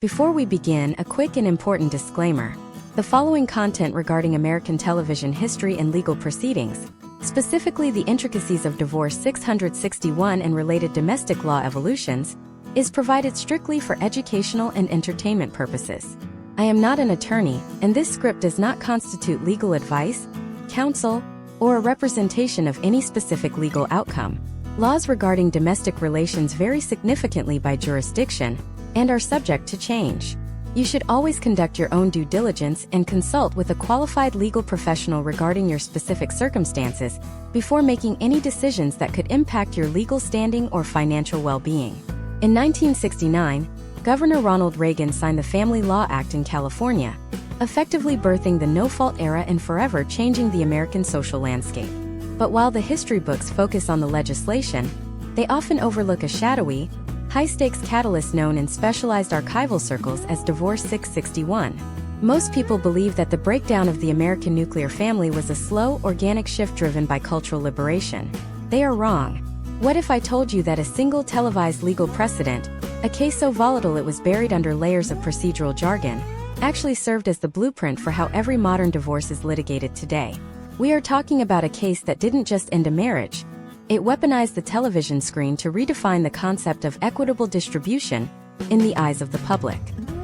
Before we begin, a quick and important disclaimer. The following content regarding American television history and legal proceedings, specifically the intricacies of Divorce 661 and related domestic law evolutions, is provided strictly for educational and entertainment purposes. I am not an attorney, and this script does not constitute legal advice, counsel, or a representation of any specific legal outcome. Laws regarding domestic relations vary significantly by jurisdiction and are subject to change. You should always conduct your own due diligence and consult with a qualified legal professional regarding your specific circumstances before making any decisions that could impact your legal standing or financial well-being. In 1969, Governor Ronald Reagan signed the Family Law Act in California, effectively birthing the no-fault era and forever changing the American social landscape. But while the history books focus on the legislation, they often overlook a shadowy, high-stakes catalyst known in specialized archival circles as Divorce 661. Most people believe that the breakdown of the American nuclear family was a slow, organic shift driven by cultural liberation. They are wrong. What if I told you that a single televised legal precedent, a case so volatile it was buried under layers of procedural jargon, actually served as the blueprint for how every modern divorce is litigated today? We are talking about a case that didn't just end a marriage. It weaponized the television screen to redefine the concept of equitable distribution in the eyes of the public.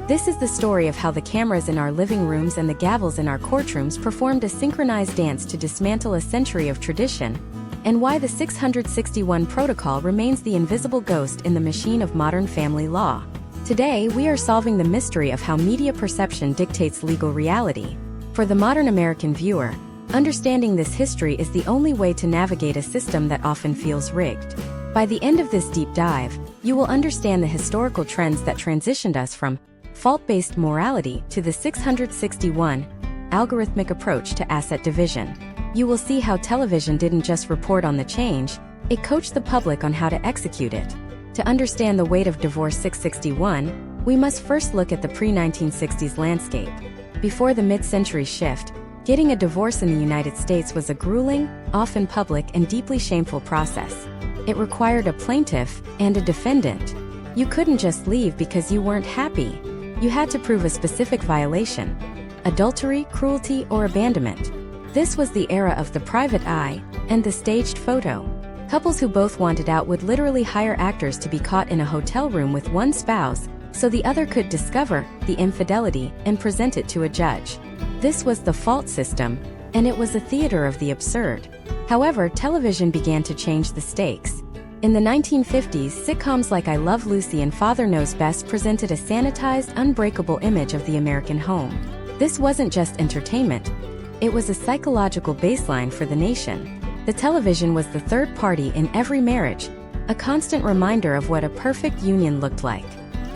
This is the story of how the cameras in our living rooms and the gavels in our courtrooms performed a synchronized dance to dismantle a century of tradition, and why the 661 Protocol remains the invisible ghost in the machine of modern family law. Today, we are solving the mystery of how media perception dictates legal reality. For the modern American viewer, understanding this history is the only way to navigate a system that often feels rigged. By the end of this deep dive, you will understand the historical trends that transitioned us from fault-based morality to the 661 algorithmic approach to asset division. You will see how television didn't just report on the change, it coached the public on how to execute it. To understand the weight of Divorce 661, we must first look at the pre-1960s landscape. Before the mid-century shift, getting a divorce in the United States was a grueling, often public, and deeply shameful process. It required a plaintiff and a defendant. You couldn't just leave because you weren't happy. You had to prove a specific violation: adultery, cruelty, or abandonment. This was the era of the private eye and the staged photo. Couples who both wanted out would literally hire actors to be caught in a hotel room with one spouse so the other could discover the infidelity and present it to a judge. This was the fault system, and it was a theater of the absurd. However, television began to change the stakes. In the 1950s, sitcoms like I Love Lucy and Father Knows Best presented a sanitized, unbreakable image of the American home. This wasn't just entertainment. It was a psychological baseline for the nation. The television was the third party in every marriage, a constant reminder of what a perfect union looked like.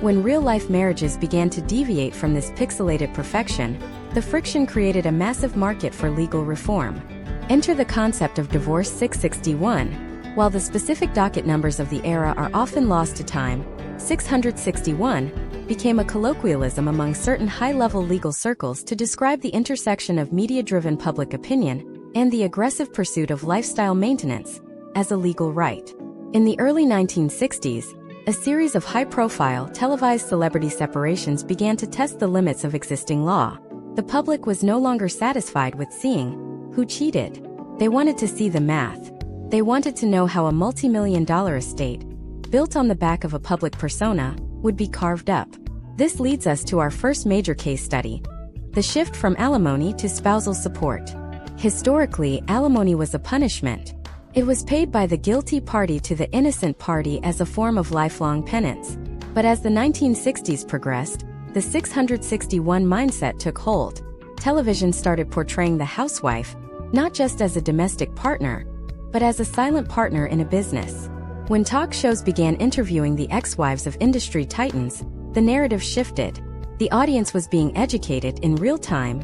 When real-life marriages began to deviate from this pixelated perfection, the friction created a massive market for legal reform. Enter the concept of Divorce 661. While the specific docket numbers of the era are often lost to time, 661 became a colloquialism among certain high-level legal circles to describe the intersection of media-driven public opinion and the aggressive pursuit of lifestyle maintenance as a legal right. In the early 1960s, a series of high-profile, televised celebrity separations began to test the limits of existing law. The public was no longer satisfied with seeing who cheated. They wanted to see the math. They wanted to know how a multi-million-dollar estate, built on the back of a public persona, would be carved up. This leads us to our first major case study: the shift from alimony to spousal support. Historically, alimony was a punishment. It was paid by the guilty party to the innocent party as a form of lifelong penance. But as the 1960s progressed, the 661 mindset took hold. Television started portraying the housewife not just as a domestic partner, but as a silent partner in a business. When talk shows began interviewing the ex-wives of industry titans, the narrative shifted. The audience was being educated in real time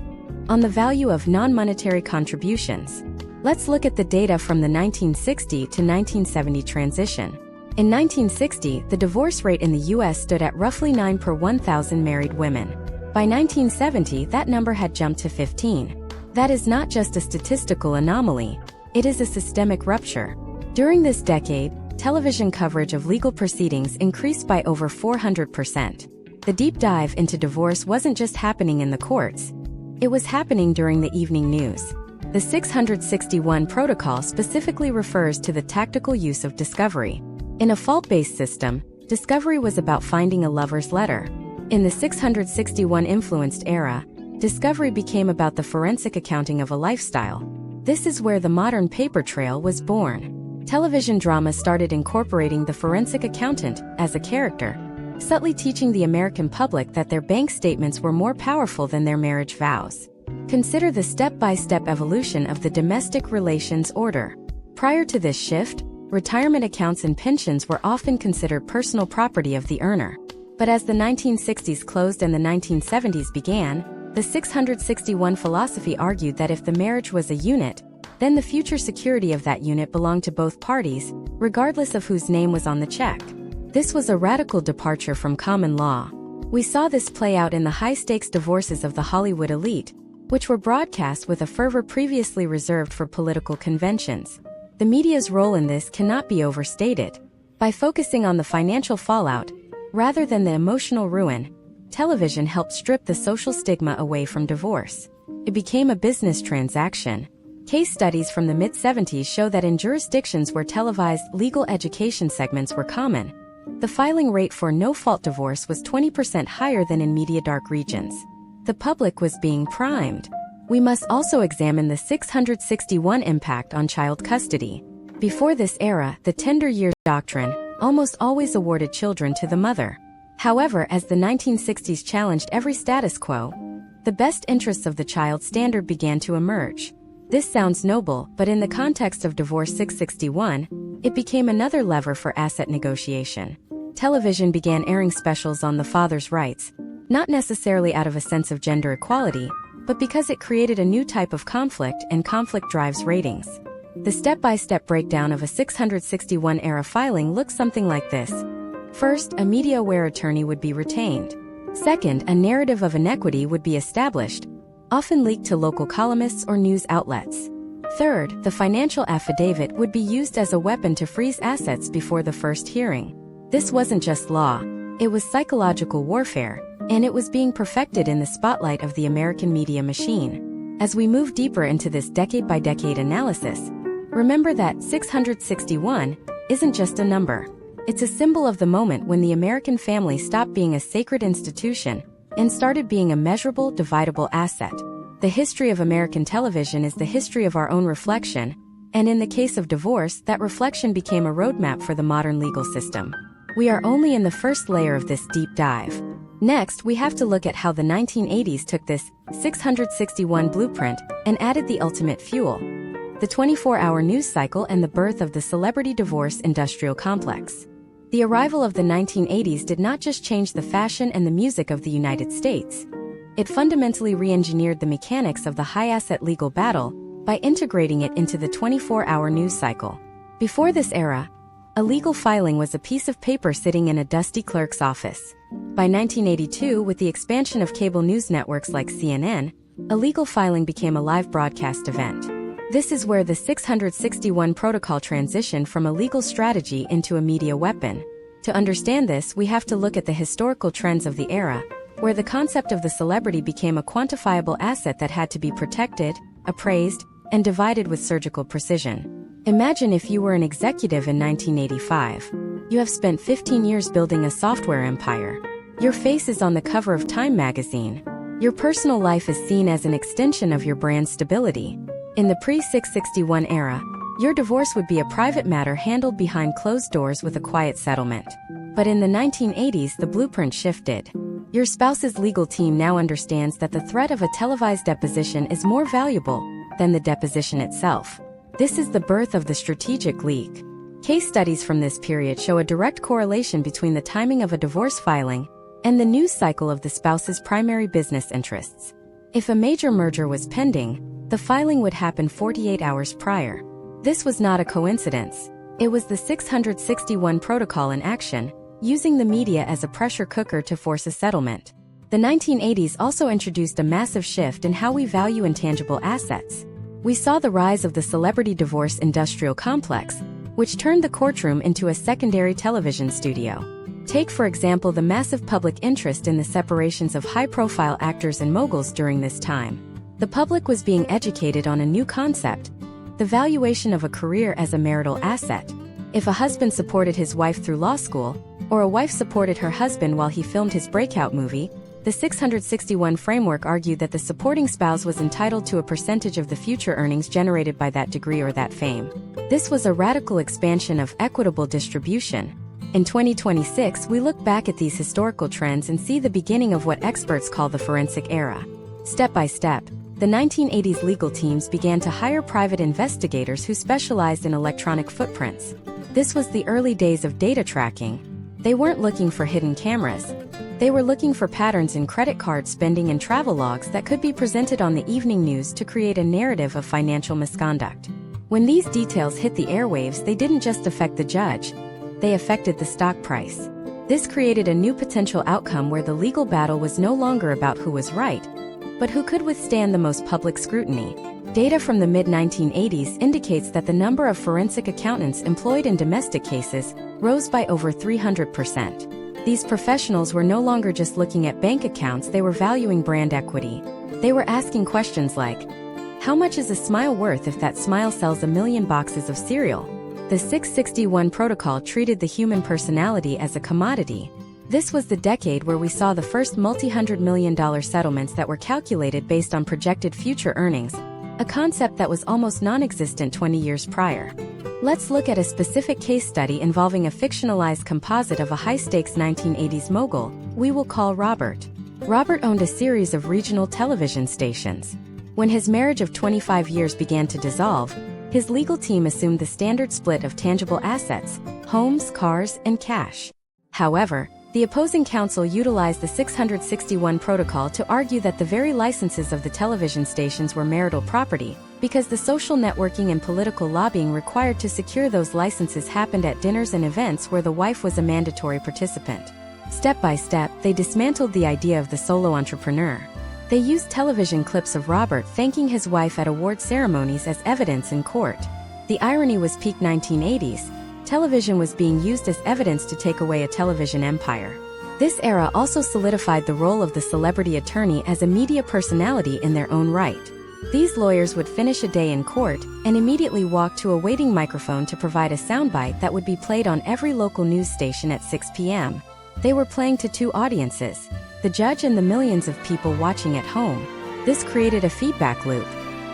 on the value of non-monetary contributions. Let's look at the data from the 1960 to 1970 transition. In 1960, the divorce rate in the U.S. stood at roughly 9 per 1,000 married women. By 1970, that number had jumped to 15. That is not just a statistical anomaly, it is a systemic rupture. During this decade, television coverage of legal proceedings increased by over 400%. The deep dive into divorce wasn't just happening in the courts. It was happening during the evening news. The 661 protocol specifically refers to the tactical use of discovery. In a fault-based system, discovery was about finding a lover's letter. In the 661 influenced era, discovery became about the forensic accounting of a lifestyle. This is where the modern paper trail was born. Television drama started incorporating the forensic accountant as a character, subtly teaching the American public that their bank statements were more powerful than their marriage vows. Consider the step-by-step evolution of the domestic relations order. Prior to this shift, retirement accounts and pensions were often considered personal property of the earner. But as the 1960s closed and the 1970s began, the 661 philosophy argued that if the marriage was a unit, then the future security of that unit belonged to both parties, regardless of whose name was on the check. This was a radical departure from common law. We saw this play out in the high-stakes divorces of the Hollywood elite, which were broadcast with a fervor previously reserved for political conventions. The media's role in this cannot be overstated. By focusing on the financial fallout, rather than the emotional ruin, television helped strip the social stigma away from divorce. It became a business transaction. Case studies from the mid-70s show that in jurisdictions where televised legal education segments were common, the filing rate for no-fault divorce was 20% higher than in media-dark regions. The public was being primed. We must also examine the 661 impact on child custody. Before this era, the tender years doctrine almost always awarded children to the mother. However, as the 1960s challenged every status quo, the best interests of the child standard began to emerge. This sounds noble, but in the context of Divorce 661, it became another lever for asset negotiation. Television began airing specials on the father's rights, not necessarily out of a sense of gender equality, but because it created a new type of conflict, and conflict drives ratings. The step-by-step breakdown of a 661-era filing looks something like this. First, a media-aware attorney would be retained. Second, a narrative of inequity would be established, often leaked to local columnists or news outlets. Third, the financial affidavit would be used as a weapon to freeze assets before the first hearing. This wasn't just law, it was psychological warfare, and it was being perfected in the spotlight of the American media machine. As we move deeper into this decade-by-decade analysis, remember that 661 isn't just a number. It's a symbol of the moment when the American family stopped being a sacred institution and started being a measurable, dividable asset. The history of American television is the history of our own reflection, and in the case of divorce, that reflection became a roadmap for the modern legal system. We are only in the first layer of this deep dive. Next, we have to look at how the 1980s took this 661 blueprint and added the ultimate fuel: the 24-hour news cycle and the birth of the celebrity divorce industrial complex. The arrival of the 1980s did not just change the fashion and the music of the United States. It fundamentally re-engineered the mechanics of the high-asset legal battle by integrating it into the 24-hour news cycle. Before this era, a legal filing was a piece of paper sitting in a dusty clerk's office. By 1982, with the expansion of cable news networks like CNN, a legal filing became a live broadcast event. This is where the 661 protocol transitioned from a legal strategy into a media weapon. To understand this, we have to look at the historical trends of the era, where the concept of the celebrity became a quantifiable asset that had to be protected, appraised, and divided with surgical precision. Imagine if you were an executive in 1985. You have spent 15 years building a software empire. Your face is on the cover of Time magazine. Your personal life is seen as an extension of your brand's stability. In the pre-661 era, your divorce would be a private matter handled behind closed doors with a quiet settlement. But in the 1980s, the blueprint shifted. Your spouse's legal team now understands that the threat of a televised deposition is more valuable than the deposition itself. This is the birth of the strategic leak. Case studies from this period show a direct correlation between the timing of a divorce filing and the news cycle of the spouse's primary business interests. If a major merger was pending, the filing would happen 48 hours prior. This was not a coincidence. It was the 661 protocol in action, using the media as a pressure cooker to force a settlement. The 1980s also introduced a massive shift in how we value intangible assets. We saw the rise of the celebrity divorce industrial complex, which turned the courtroom into a secondary television studio. Take for example the massive public interest in the separations of high-profile actors and moguls during this time. The public was being educated on a new concept: the valuation of a career as a marital asset. If a husband supported his wife through law school, or a wife supported her husband while he filmed his breakout movie, the 661 framework argued that the supporting spouse was entitled to a percentage of the future earnings generated by that degree or that fame. This was a radical expansion of equitable distribution. In 2026, we look back at these historical trends and see the beginning of what experts call the forensic era. Step by step, the 1980s legal teams began to hire private investigators who specialized in electronic footprints. This was the early days of data tracking. They weren't looking for hidden cameras. They were looking for patterns in credit card spending and travel logs that could be presented on the evening news to create a narrative of financial misconduct. When these details hit the airwaves, they didn't just affect the judge, they affected the stock price. This created a new potential outcome where the legal battle was no longer about who was right, but who could withstand the most public scrutiny. Data from the mid-1980s indicates that the number of forensic accountants employed in domestic cases rose by over 300%. These professionals were no longer just looking at bank accounts, they were valuing brand equity. They were asking questions like, how much is a smile worth if that smile sells 1 million boxes of cereal? The 661 protocol treated the human personality as a commodity. This was the decade where we saw the first multi-hundred-million-dollar settlements that were calculated based on projected future earnings, a concept that was almost non-existent 20 years prior. Let's look at a specific case study involving a fictionalized composite of a high-stakes 1980s mogul we will call Robert. Robert owned a series of regional television stations. When his marriage of 25 years began to dissolve, his legal team assumed the standard split of tangible assets, homes, cars, and cash. However, the opposing counsel utilized the 661 protocol to argue that the very licenses of the television stations were marital property, because the social networking and political lobbying required to secure those licenses happened at dinners and events where the wife was a mandatory participant. Step by step, they dismantled the idea of the solo entrepreneur. They used television clips of Robert thanking his wife at award ceremonies as evidence in court. The irony was peak 1980s. Television was being used as evidence to take away a television empire. This era also solidified the role of the celebrity attorney as a media personality in their own right. These lawyers would finish a day in court and immediately walk to a waiting microphone to provide a soundbite that would be played on every local news station at 6 p.m. They were playing to two audiences, the judge and the millions of people watching at home. This created a feedback loop.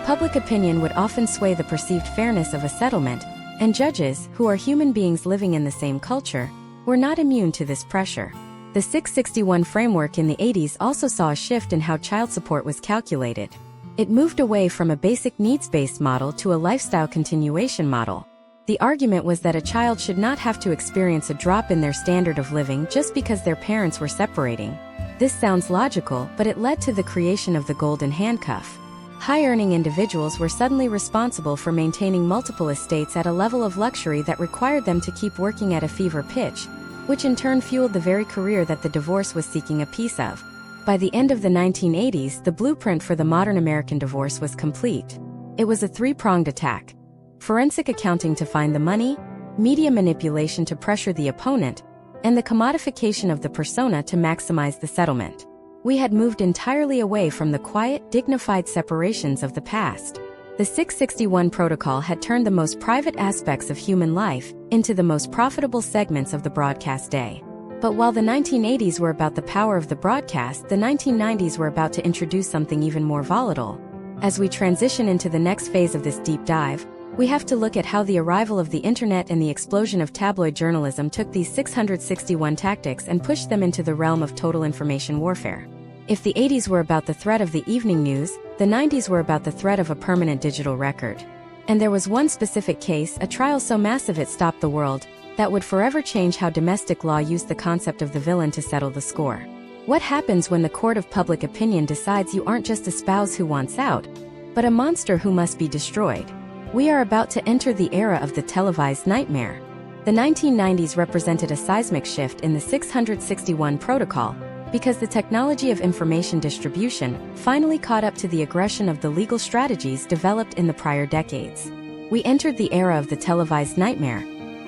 Public opinion would often sway the perceived fairness of a settlement, and judges, who are human beings living in the same culture, were not immune to this pressure. The 661 framework in the 80s also saw a shift in how child support was calculated. It moved away from a basic needs-based model to a lifestyle continuation model. The argument was that a child should not have to experience a drop in their standard of living just because their parents were separating. This sounds logical, but it led to the creation of the golden handcuff. High-earning individuals were suddenly responsible for maintaining multiple estates at a level of luxury that required them to keep working at a fever pitch, which in turn fueled the very career that the divorce was seeking a piece of. By the end of the 1980s, the blueprint for the modern American divorce was complete. It was a three-pronged attack: forensic accounting to find the money, media manipulation to pressure the opponent, and the commodification of the persona to maximize the settlement. We had moved entirely away from the quiet, dignified separations of the past. The 661 protocol had turned the most private aspects of human life into the most profitable segments of the broadcast day. But while the 1980s were about the power of the broadcast, the 1990s were about to introduce something even more volatile. As we transition into the next phase of this deep dive, we have to look at how the arrival of the internet and the explosion of tabloid journalism took these 661 tactics and pushed them into the realm of total information warfare. If the 80s were about the threat of the evening news, the 90s were about the threat of a permanent digital record. And there was one specific case, a trial so massive it stopped the world, that would forever change how domestic law used the concept of the villain to settle the score. What happens when the court of public opinion decides you aren't just a spouse who wants out, but a monster who must be destroyed? We are about to enter the era of the televised nightmare. The 1990s represented a seismic shift in the 661 protocol, because the technology of information distribution finally caught up to the aggression of the legal strategies developed in the prior decades. We entered the era of the televised nightmare,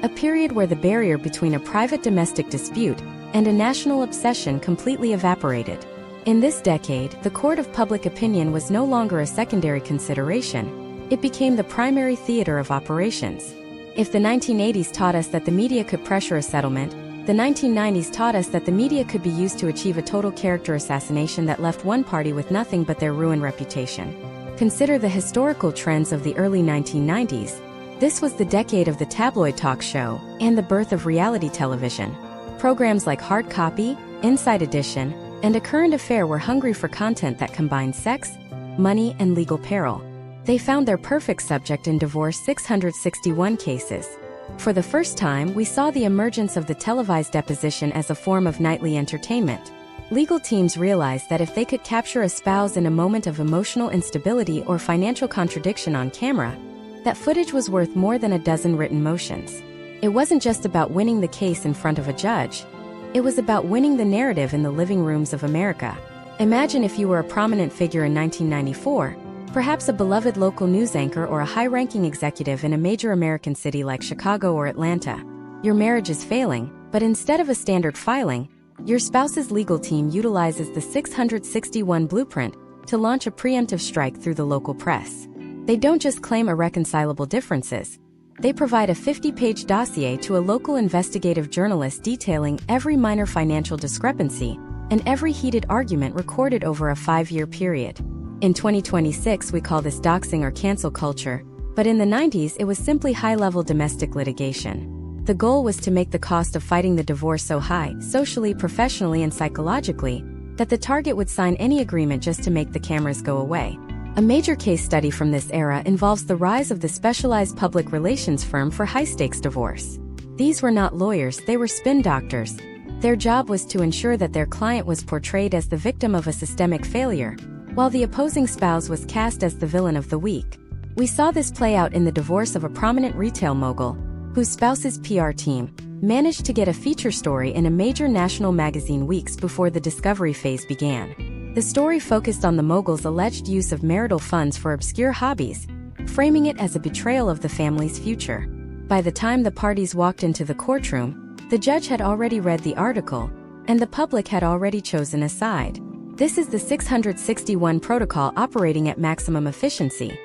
a period where the barrier between a private domestic dispute and a national obsession completely evaporated. In this decade, the court of public opinion was no longer a secondary consideration. It became the primary theater of operations. If the 1980s taught us that the media could pressure a settlement, the 1990s taught us that the media could be used to achieve a total character assassination that left one party with nothing but their ruined reputation. Consider the historical trends of the early 1990s. This was the decade of the tabloid talk show and the birth of reality television. Programs like Hard Copy, Inside Edition, and A Current Affair were hungry for content that combined sex, money, and legal peril. They found their perfect subject in Divorce 661 cases. For the first time, we saw the emergence of the televised deposition as a form of nightly entertainment. Legal teams realized that if they could capture a spouse in a moment of emotional instability or financial contradiction on camera, that footage was worth more than a dozen written motions. It wasn't just about winning the case in front of a judge. It was about winning the narrative in the living rooms of America. Imagine if you were a prominent figure in 1994, perhaps a beloved local news anchor or a high-ranking executive in a major American city like Chicago or Atlanta. Your marriage is failing, but instead of a standard filing, your spouse's legal team utilizes the 661 blueprint to launch a preemptive strike through the local press. They don't just claim irreconcilable differences. They provide a 50-page dossier to a local investigative journalist detailing every minor financial discrepancy and every heated argument recorded over a 5-year period. In 2026, we call this doxing or cancel culture, but in the 90s it was simply high-level domestic litigation. The goal was to make the cost of fighting the divorce so high, socially, professionally, and psychologically, that the target would sign any agreement just to make the cameras go away. A major case study from this era involves the rise of the specialized public relations firm for high-stakes divorce. These were not lawyers, they were spin doctors. Their job was to ensure that their client was portrayed as the victim of a systemic failure, while the opposing spouse was cast as the villain of the week. We saw this play out in the divorce of a prominent retail mogul, whose spouse's PR team managed to get a feature story in a major national magazine weeks before the discovery phase began. The story focused on the mogul's alleged use of marital funds for obscure hobbies, framing it as a betrayal of the family's future. By the time the parties walked into the courtroom, the judge had already read the article, and the public had already chosen a side. This is the 661 protocol operating at maximum efficiency.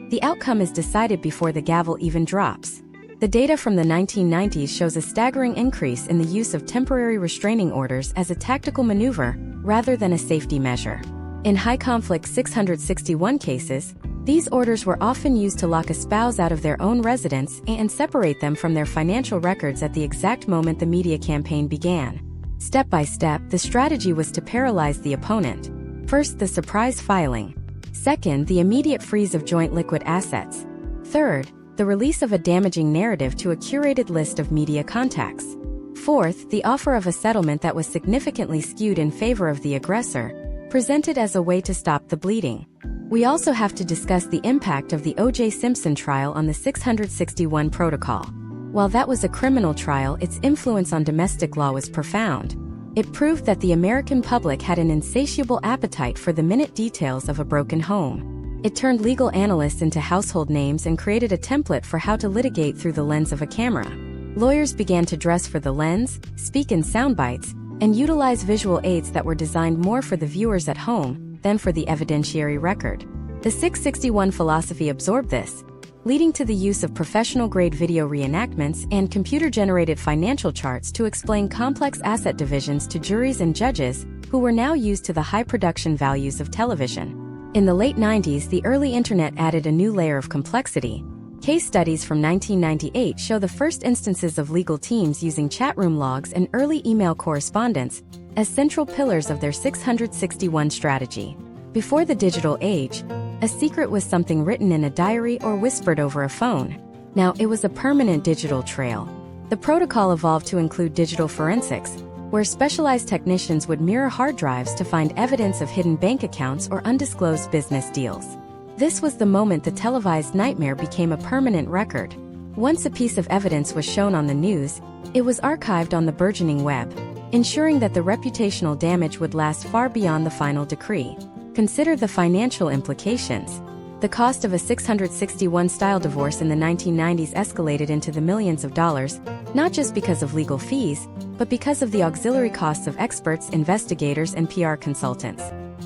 The outcome is decided before the gavel even drops. The data from the 1990s shows a staggering increase in the use of temporary restraining orders as a tactical maneuver rather than a safety measure. In high-conflict 661 cases, these orders were often used to lock a spouse out of their own residence and separate them from their financial records at the exact moment the media campaign began. Step by step, the strategy was to paralyze the opponent. First, the surprise filing. Second, the immediate freeze of joint liquid assets. Third, the release of a damaging narrative to a curated list of media contacts. Fourth, the offer of a settlement that was significantly skewed in favor of the aggressor, presented as a way to stop the bleeding. We also have to discuss the impact of the O.J. Simpson trial on the 661 protocol. While that was a criminal trial, its influence on domestic law was profound. It proved that the American public had an insatiable appetite for the minute details of a broken home. It turned legal analysts into household names and created a template for how to litigate through the lens of a camera. Lawyers began to dress for the lens, speak in sound bites, and utilize visual aids that were designed more for the viewers at home than for the evidentiary record. The 661 philosophy absorbed this, leading to the use of professional-grade video reenactments and computer-generated financial charts to explain complex asset divisions to juries and judges who were now used to the high production values of television. In the late 90s, the early internet added a new layer of complexity. Case studies from 1998 show the first instances of legal teams using chatroom logs and early email correspondence as central pillars of their 661 strategy. Before the digital age, a secret was something written in a diary or whispered over a phone. Now it was a permanent digital trail. The protocol evolved to include digital forensics, where specialized technicians would mirror hard drives to find evidence of hidden bank accounts or undisclosed business deals. This was the moment the televised nightmare became a permanent record. Once a piece of evidence was shown on the news, it was archived on the burgeoning web, ensuring that the reputational damage would last far beyond the final decree. Consider the financial implications. The cost of a 661-style divorce in the 1990s escalated into the millions of dollars, not just because of legal fees, but because of the auxiliary costs of experts, investigators, and PR consultants.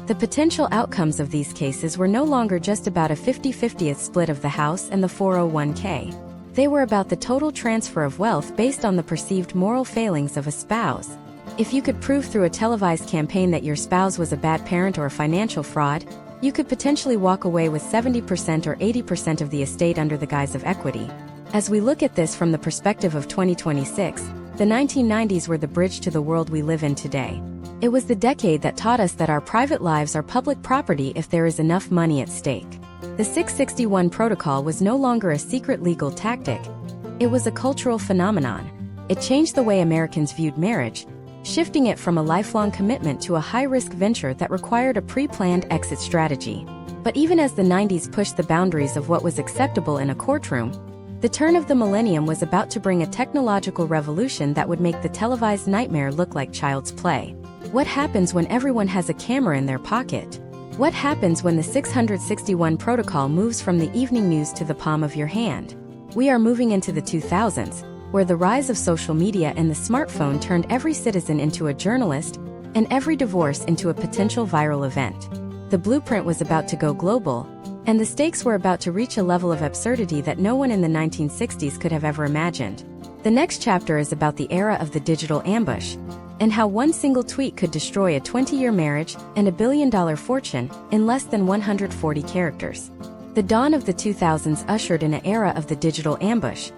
The potential outcomes of these cases were no longer just about a 50-50th split of the house and the 401k. They were about the total transfer of wealth based on the perceived moral failings of a spouse. If you could prove through a televised campaign that your spouse was a bad parent or a financial fraud, you could potentially walk away with 70% or 80% of the estate under the guise of equity. As we look at this from the perspective of 2026, the 1990s were the bridge to the world we live in today. It was the decade that taught us that our private lives are public property if there is enough money at stake. The 661 Protocol was no longer a secret legal tactic. It was a cultural phenomenon. It changed the way Americans viewed marriage, shifting it from a lifelong commitment to a high-risk venture that required a pre-planned exit strategy. But even as the 90s pushed the boundaries of what was acceptable in a courtroom, the turn of the millennium was about to bring a technological revolution that would make the televised nightmare look like child's play. What happens when everyone has a camera in their pocket? What happens when the 661 Protocol moves from the evening news to the palm of your hand? We are moving into the 2000s, where the rise of social media and the smartphone turned every citizen into a journalist and every divorce into a potential viral event. The blueprint was about to go global, and the stakes were about to reach a level of absurdity that no one in the 1960s could have ever imagined. The next chapter is about the era of the digital ambush, and how one single tweet could destroy a 20-year marriage and $1 billion fortune in less than 140 characters. The dawn of the 2000s ushered in an era of the digital ambush,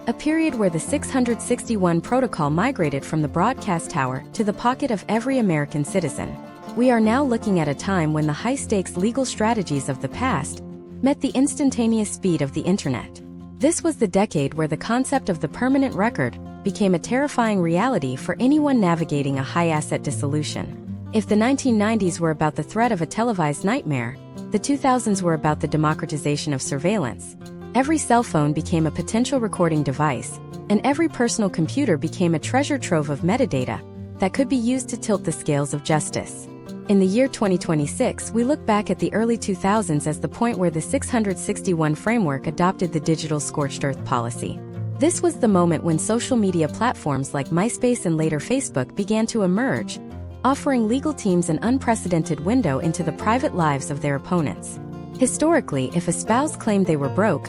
a period where the 661 Protocol migrated from the broadcast tower to the pocket of every American citizen. We are now looking at a time when the high-stakes legal strategies of the past met the instantaneous speed of the internet. This was the decade where the concept of the permanent record became a terrifying reality for anyone navigating a high-asset dissolution. If the 1990s were about the threat of a televised nightmare, the 2000s were about the democratization of surveillance. Every cell phone became a potential recording device, and every personal computer became a treasure trove of metadata that could be used to tilt the scales of justice. In the year 2026, we look back at the early 2000s as the point where the 661 framework adopted the digital scorched earth policy. This was the moment when social media platforms like MySpace and later Facebook began to emerge, offering legal teams an unprecedented window into the private lives of their opponents. Historically, if a spouse claimed they were broke,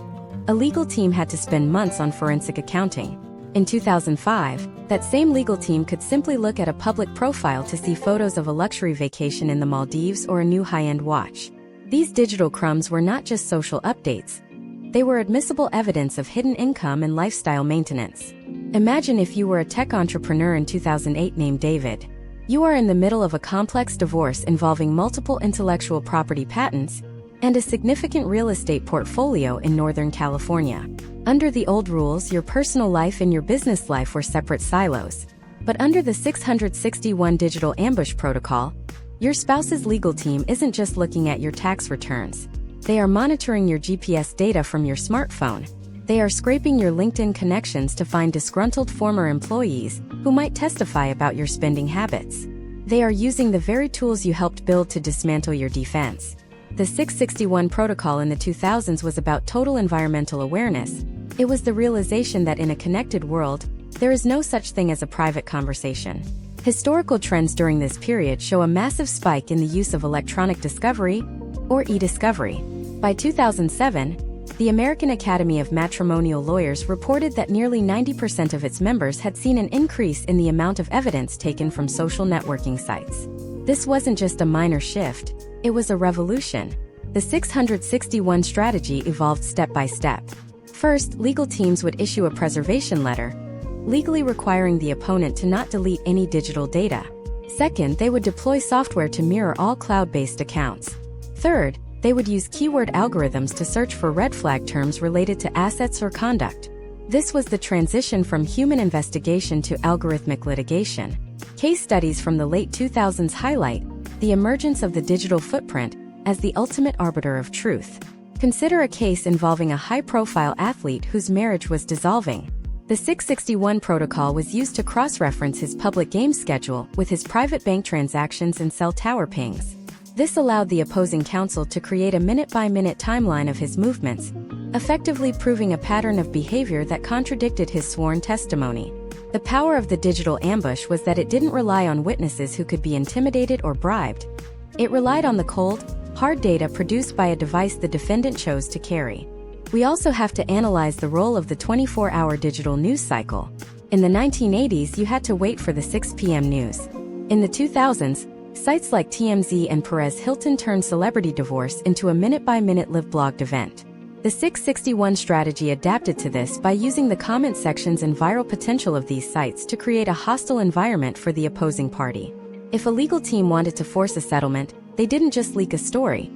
a legal team had to spend months on forensic accounting. In 2005, that same legal team could simply look at a public profile to see photos of a luxury vacation in the Maldives or a new high-end watch. These digital crumbs were not just social updates. They were admissible evidence of hidden income and lifestyle maintenance. Imagine if you were a tech entrepreneur in 2008 named David. You are in the middle of a complex divorce involving multiple intellectual property patents and a significant real estate portfolio in Northern California. Under the old rules, your personal life and your business life were separate silos. But under the 661 Digital Ambush Protocol, your spouse's legal team isn't just looking at your tax returns. They are monitoring your GPS data from your smartphone. They are scraping your LinkedIn connections to find disgruntled former employees who might testify about your spending habits. They are using the very tools you helped build to dismantle your defense. The 661 Protocol in the 2000s was about total environmental awareness. It was the realization that in a connected world, there is no such thing as a private conversation. Historical trends during this period show a massive spike in the use of electronic discovery, or e-discovery. By 2007, the American Academy of Matrimonial Lawyers reported that nearly 90% of its members had seen an increase in the amount of evidence taken from social networking sites. This wasn't just a minor shift, it was a revolution. The 661 strategy evolved step by step. First, legal teams would issue a preservation letter, legally requiring the opponent to not delete any digital data. Second, they would deploy software to mirror all cloud-based accounts. Third, they would use keyword algorithms to search for red flag terms related to assets or conduct. This was the transition from human investigation to algorithmic litigation. Case studies from the late 2000s highlight the emergence of the digital footprint as the ultimate arbiter of truth. Consider a case involving a high-profile athlete whose marriage was dissolving. The 661 Protocol was used to cross-reference his public game schedule with his private bank transactions and cell tower pings. This allowed the opposing counsel to create a minute-by-minute timeline of his movements, effectively proving a pattern of behavior that contradicted his sworn testimony. The power of the digital ambush was that it didn't rely on witnesses who could be intimidated or bribed. It relied on the cold, hard data produced by a device the defendant chose to carry. We also have to analyze the role of the 24-hour digital news cycle. In the 1980s, you had to wait for the 6 p.m. news. In the 2000s, sites like TMZ and Perez Hilton turned celebrity divorce into a minute-by-minute live-blogged event. The 661 strategy adapted to this by using the comment sections and viral potential of these sites to create a hostile environment for the opposing party. If a legal team wanted to force a settlement, they didn't just leak a story.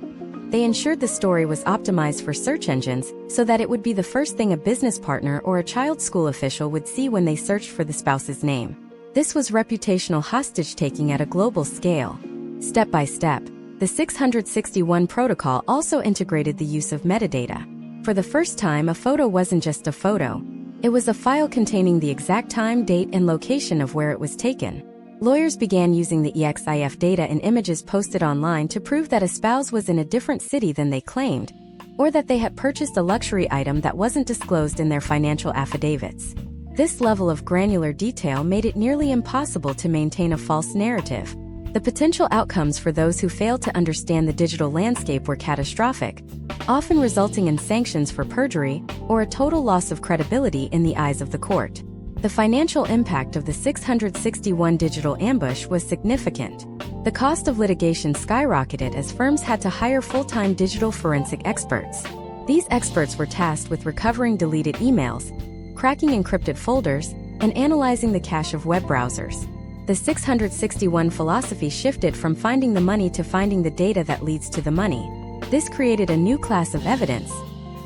They ensured the story was optimized for search engines so that it would be the first thing a business partner or a child school official would see when they searched for the spouse's name. This was reputational hostage-taking at a global scale. Step by step, the 661 protocol also integrated the use of metadata. For the first time, a photo wasn't just a photo. It was a file containing the exact time, date, and location of where it was taken. Lawyers began using the EXIF data in images posted online to prove that a spouse was in a different city than they claimed, or that they had purchased a luxury item that wasn't disclosed in their financial affidavits. This level of granular detail made it nearly impossible to maintain a false narrative. The potential outcomes for those who failed to understand the digital landscape were catastrophic, often resulting in sanctions for perjury or a total loss of credibility in the eyes of the court. The financial impact of the 661 digital ambush was significant. The cost of litigation skyrocketed as firms had to hire full-time digital forensic experts. These experts were tasked with recovering deleted emails, cracking encrypted folders, and analyzing the cache of web browsers. The 661 philosophy shifted from finding the money to finding the data that leads to the money. This created a new class of evidence,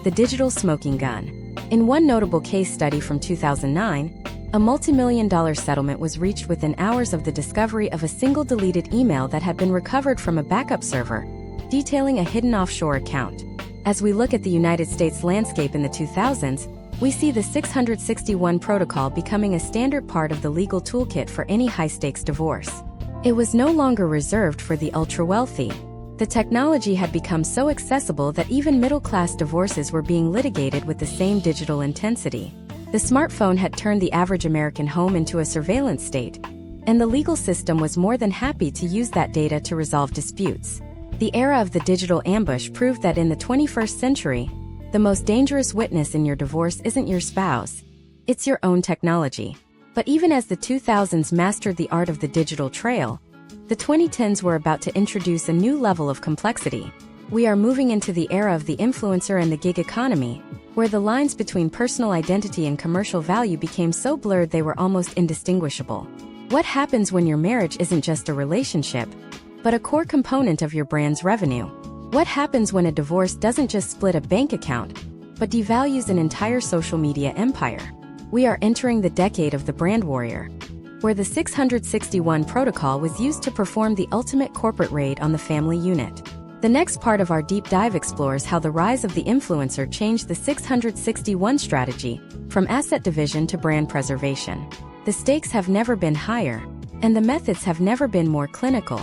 the digital smoking gun. In one notable case study from 2009, a multi-million-dollar settlement was reached within hours of the discovery of a single deleted email that had been recovered from a backup server, detailing a hidden offshore account. As we look at the United States landscape in the 2000s, we see the 661 protocol becoming a standard part of the legal toolkit for any high-stakes divorce. It was no longer reserved for the ultra-wealthy. The technology had become so accessible that even middle-class divorces were being litigated with the same digital intensity. The smartphone had turned the average American home into a surveillance state, and the legal system was more than happy to use that data to resolve disputes. The era of the digital ambush proved that in the 21st century, the most dangerous witness in your divorce isn't your spouse, it's your own technology. But even as the 2000s mastered the art of the digital trail, the 2010s were about to introduce a new level of complexity. We are moving into the era of the influencer and the gig economy, where the lines between personal identity and commercial value became so blurred they were almost indistinguishable. What happens when your marriage isn't just a relationship, but a core component of your brand's revenue? What happens when a divorce doesn't just split a bank account, but devalues an entire social media empire? We are entering the decade of the brand warrior, where the 661 protocol was used to perform the ultimate corporate raid on the family unit. The next part of our deep dive explores how the rise of the influencer changed the 661 strategy, from asset division to brand preservation. The stakes have never been higher, and the methods have never been more clinical.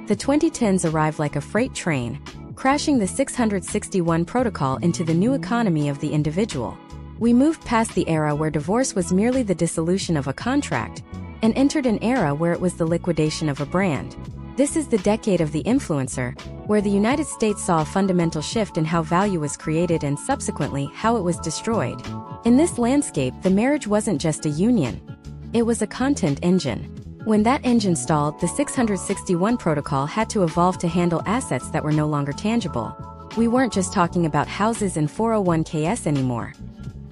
The 2010s arrived like a freight train, crashing the 661 protocol into the new economy of the individual. We moved past the era where divorce was merely the dissolution of a contract, and entered an era where it was the liquidation of a brand. This is the decade of the influencer, where the United States saw a fundamental shift in how value was created and subsequently how it was destroyed. In this landscape, the marriage wasn't just a union. It was a content engine. When that engine stalled, the 661 protocol had to evolve to handle assets that were no longer tangible. We weren't just talking about houses and 401ks anymore.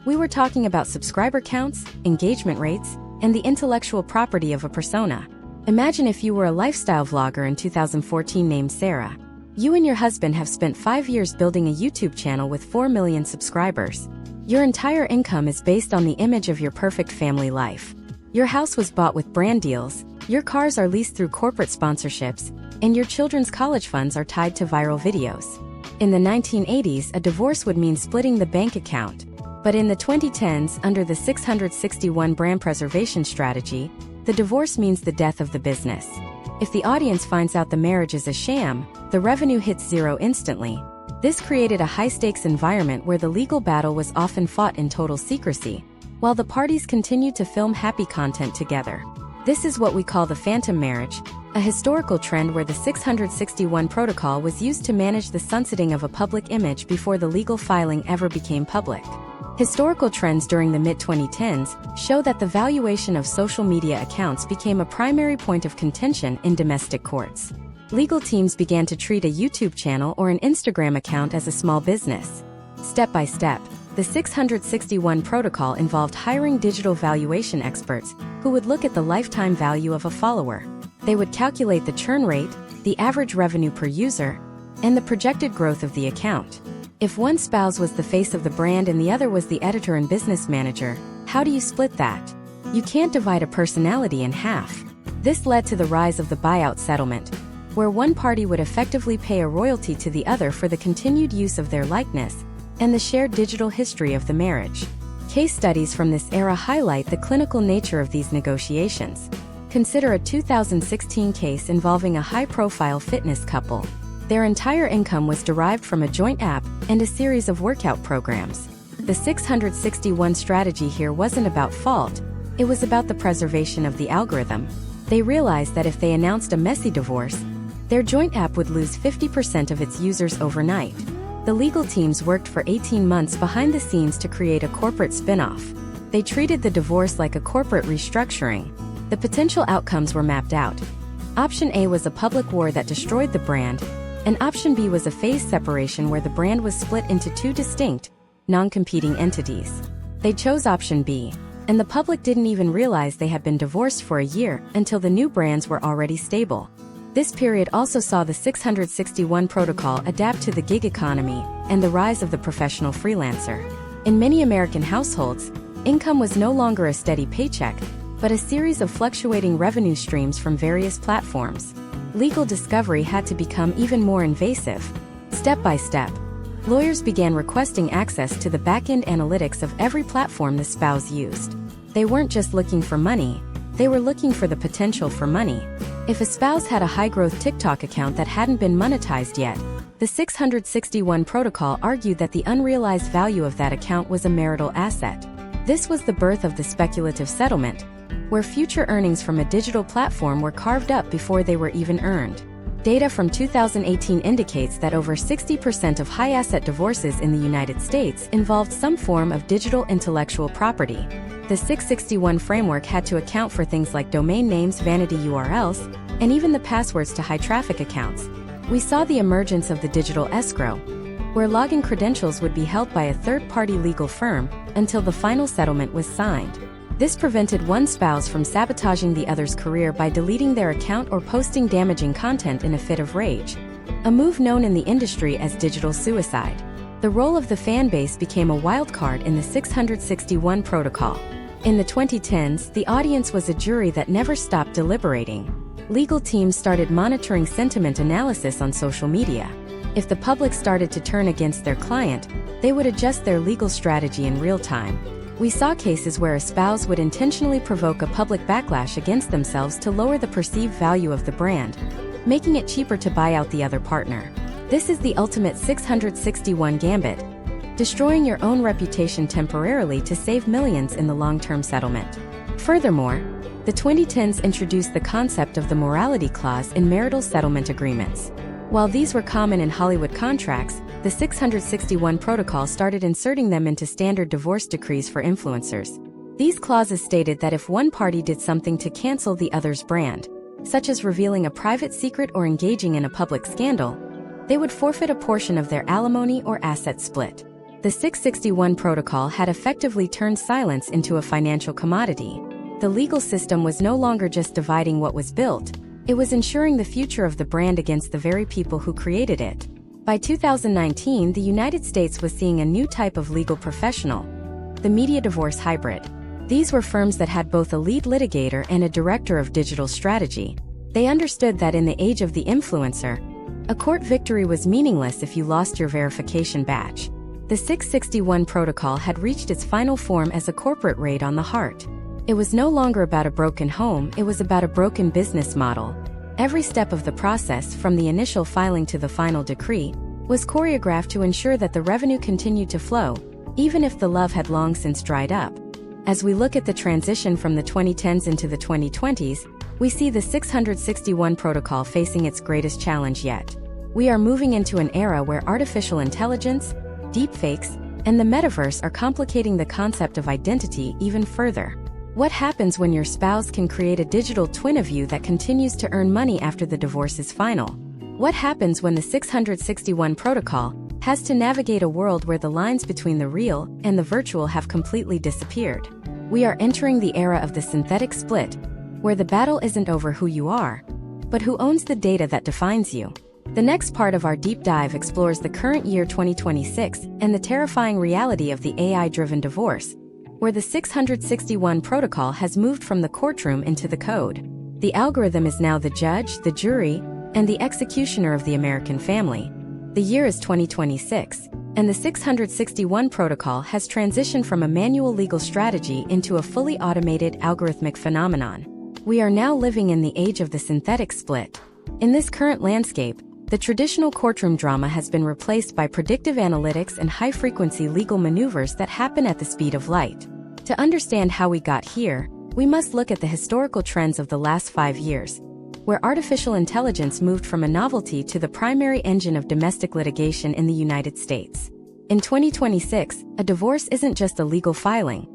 We were talking about subscriber counts, engagement rates, and the intellectual property of a persona. Imagine if you were a lifestyle vlogger in 2014 named Sarah. You and your husband have spent 5 years building a YouTube channel with 4 million subscribers. Your entire income is based on the image of your perfect family life. Your house was bought with brand deals, your cars are leased through corporate sponsorships, and your children's college funds are tied to viral videos. In the 1980s, a divorce would mean splitting the bank account. But in the 2010s, under the 661 brand preservation strategy, the divorce means the death of the business. If the audience finds out the marriage is a sham, the revenue hits zero instantly. This created a high-stakes environment where the legal battle was often fought in total secrecy, while the parties continued to film happy content together. This is what we call the phantom marriage, a historical trend where the 661 protocol was used to manage the sunsetting of a public image before the legal filing ever became public. Historical trends during the mid-2010s show that the valuation of social media accounts became a primary point of contention in domestic courts. Legal teams began to treat a YouTube channel or an Instagram account as a small business. Step by step, the 661 protocol involved hiring digital valuation experts who would look at the lifetime value of a follower. They would calculate the churn rate, the average revenue per user, and the projected growth of the account. If one spouse was the face of the brand and the other was the editor and business manager, how do you split that? You can't divide a personality in half. This led to the rise of the buyout settlement, where one party would effectively pay a royalty to the other for the continued use of their likeness and the shared digital history of the marriage. Case studies from this era highlight the clinical nature of these negotiations. Consider a 2016 case involving a high-profile fitness couple. Their entire income was derived from a joint app and a series of workout programs. The 661 strategy here wasn't about fault, it was about the preservation of the algorithm. They realized that if they announced a messy divorce, their joint app would lose 50% of its users overnight. The legal teams worked for 18 months behind the scenes to create a corporate spin-off. They treated the divorce like a corporate restructuring. The potential outcomes were mapped out. Option A was a public war that destroyed the brand, and Option B was a phased separation where the brand was split into two distinct, non-competing entities. They chose Option B, and the public didn't even realize they had been divorced for a year until the new brands were already stable. This period also saw the 661 protocol adapt to the gig economy and the rise of the professional freelancer. In many American households, income was no longer a steady paycheck, but a series of fluctuating revenue streams from various platforms. Legal discovery had to become even more invasive. Step by step, lawyers began requesting access to the back-end analytics of every platform the spouse used. They weren't just looking for money, they were looking for the potential for money. If a spouse had a high-growth TikTok account that hadn't been monetized yet, the 661 protocol argued that the unrealized value of that account was a marital asset. This was the birth of the speculative settlement, where future earnings from a digital platform were carved up before they were even earned. Data from 2018 indicates that over 60% of high-asset divorces in the United States involved some form of digital intellectual property. The 661 framework had to account for things like domain names, vanity URLs, and even the passwords to high-traffic accounts. We saw the emergence of the digital escrow, where login credentials would be held by a third-party legal firm until the final settlement was signed. This prevented one spouse from sabotaging the other's career by deleting their account or posting damaging content in a fit of rage, a move known in the industry as digital suicide. The role of the fan base became a wild card in the 661 protocol. In the 2010s, the audience was a jury that never stopped deliberating. Legal teams started monitoring sentiment analysis on social media. If the public started to turn against their client, they would adjust their legal strategy in real time. We saw cases where a spouse would intentionally provoke a public backlash against themselves to lower the perceived value of the brand, making it cheaper to buy out the other partner. This is the ultimate 661 gambit, destroying your own reputation temporarily to save millions in the long-term settlement. Furthermore, the 2010s introduced the concept of the morality clause in marital settlement agreements. While these were common in Hollywood contracts, the 661 protocol started inserting them into standard divorce decrees for influencers. These clauses stated that if one party did something to cancel the other's brand, such as revealing a private secret or engaging in a public scandal, they would forfeit a portion of their alimony or asset split. The 661 protocol had effectively turned silence into a financial commodity. The legal system was no longer just dividing what was built, it was ensuring the future of the brand against the very people who created it. By 2019, the United States was seeing a new type of legal professional, the media divorce hybrid. These were firms that had both a lead litigator and a director of digital strategy. They understood that in the age of the influencer, a court victory was meaningless if you lost your verification badge. The 661 protocol had reached its final form as a corporate raid on the heart. It was no longer about a broken home, it was about a broken business model. Every step of the process, from the initial filing to the final decree, was choreographed to ensure that the revenue continued to flow, even if the love had long since dried up. As we look at the transition from the 2010s into the 2020s, we see the 661 protocol facing its greatest challenge yet. We are moving into an era where artificial intelligence, deepfakes, and the metaverse are complicating the concept of identity even further. What happens when your spouse can create a digital twin of you that continues to earn money after the divorce is final? What happens when the 661 protocol has to navigate a world where the lines between the real and the virtual have completely disappeared? We are entering the era of the synthetic split, where the battle isn't over who you are, but who owns the data that defines you. The next part of our deep dive explores the current year 2026 and the terrifying reality of the AI-driven divorce, where the 661 protocol has moved from the courtroom into the code. The algorithm is now the judge, the jury, and the executioner of the American family. The year is 2026, and the 661 protocol has transitioned from a manual legal strategy into a fully automated algorithmic phenomenon. We are now living in the age of the synthetic split. In this current landscape, the traditional courtroom drama has been replaced by predictive analytics and high-frequency legal maneuvers that happen at the speed of light. To understand how we got here, we must look at the historical trends of the last 5 years, where artificial intelligence moved from a novelty to the primary engine of domestic litigation in the United States. In 2026, a divorce isn't just a legal filing.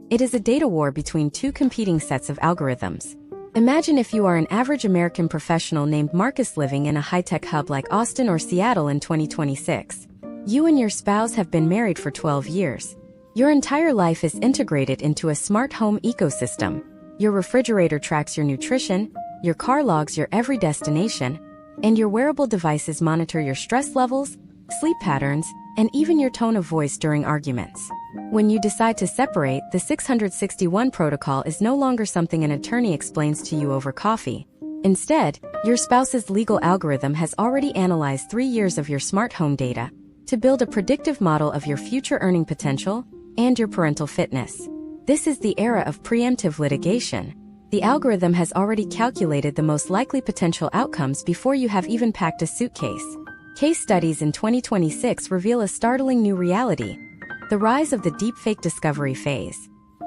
It is a data war between two competing sets of algorithms. Imagine if you are an average American professional named Marcus living in a high-tech hub like Austin or Seattle in 2026. You and your spouse have been married for 12 years. Your entire life is integrated into a smart home ecosystem. Your refrigerator tracks your nutrition, your car logs your every destination, and your wearable devices monitor your stress levels, sleep patterns, and even your tone of voice during arguments. When you decide to separate, the 661 protocol is no longer something an attorney explains to you over coffee. Instead, your spouse's legal algorithm has already analyzed 3 years of your smart home data to build a predictive model of your future earning potential and your parental fitness. This is the era of preemptive litigation. The algorithm has already calculated the most likely potential outcomes before you have even packed a suitcase. Case studies in 2026 reveal a startling new reality: the rise of the deepfake discovery phase.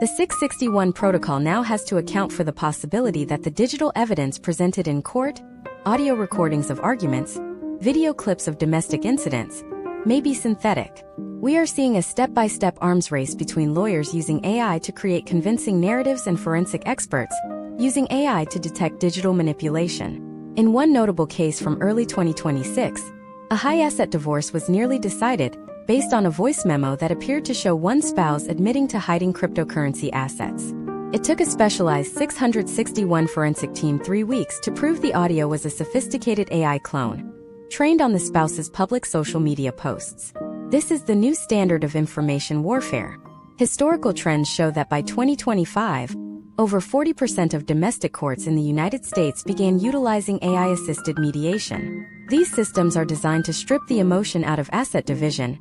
The 661 protocol now has to account for the possibility that the digital evidence presented in court, audio recordings of arguments, video clips of domestic incidents, may be synthetic. We are seeing a step-by-step arms race between lawyers using AI to create convincing narratives and forensic experts using AI to detect digital manipulation. In one notable case from early 2026, a high-asset divorce was nearly decided based on a voice memo that appeared to show one spouse admitting to hiding cryptocurrency assets. It took a specialized 661 forensic team 3 weeks to prove the audio was a sophisticated AI clone, trained on the spouse's public social media posts. This is the new standard of information warfare. Historical trends show that by 2025, over 40% of domestic courts in the United States began utilizing AI-assisted mediation. These systems are designed to strip the emotion out of asset division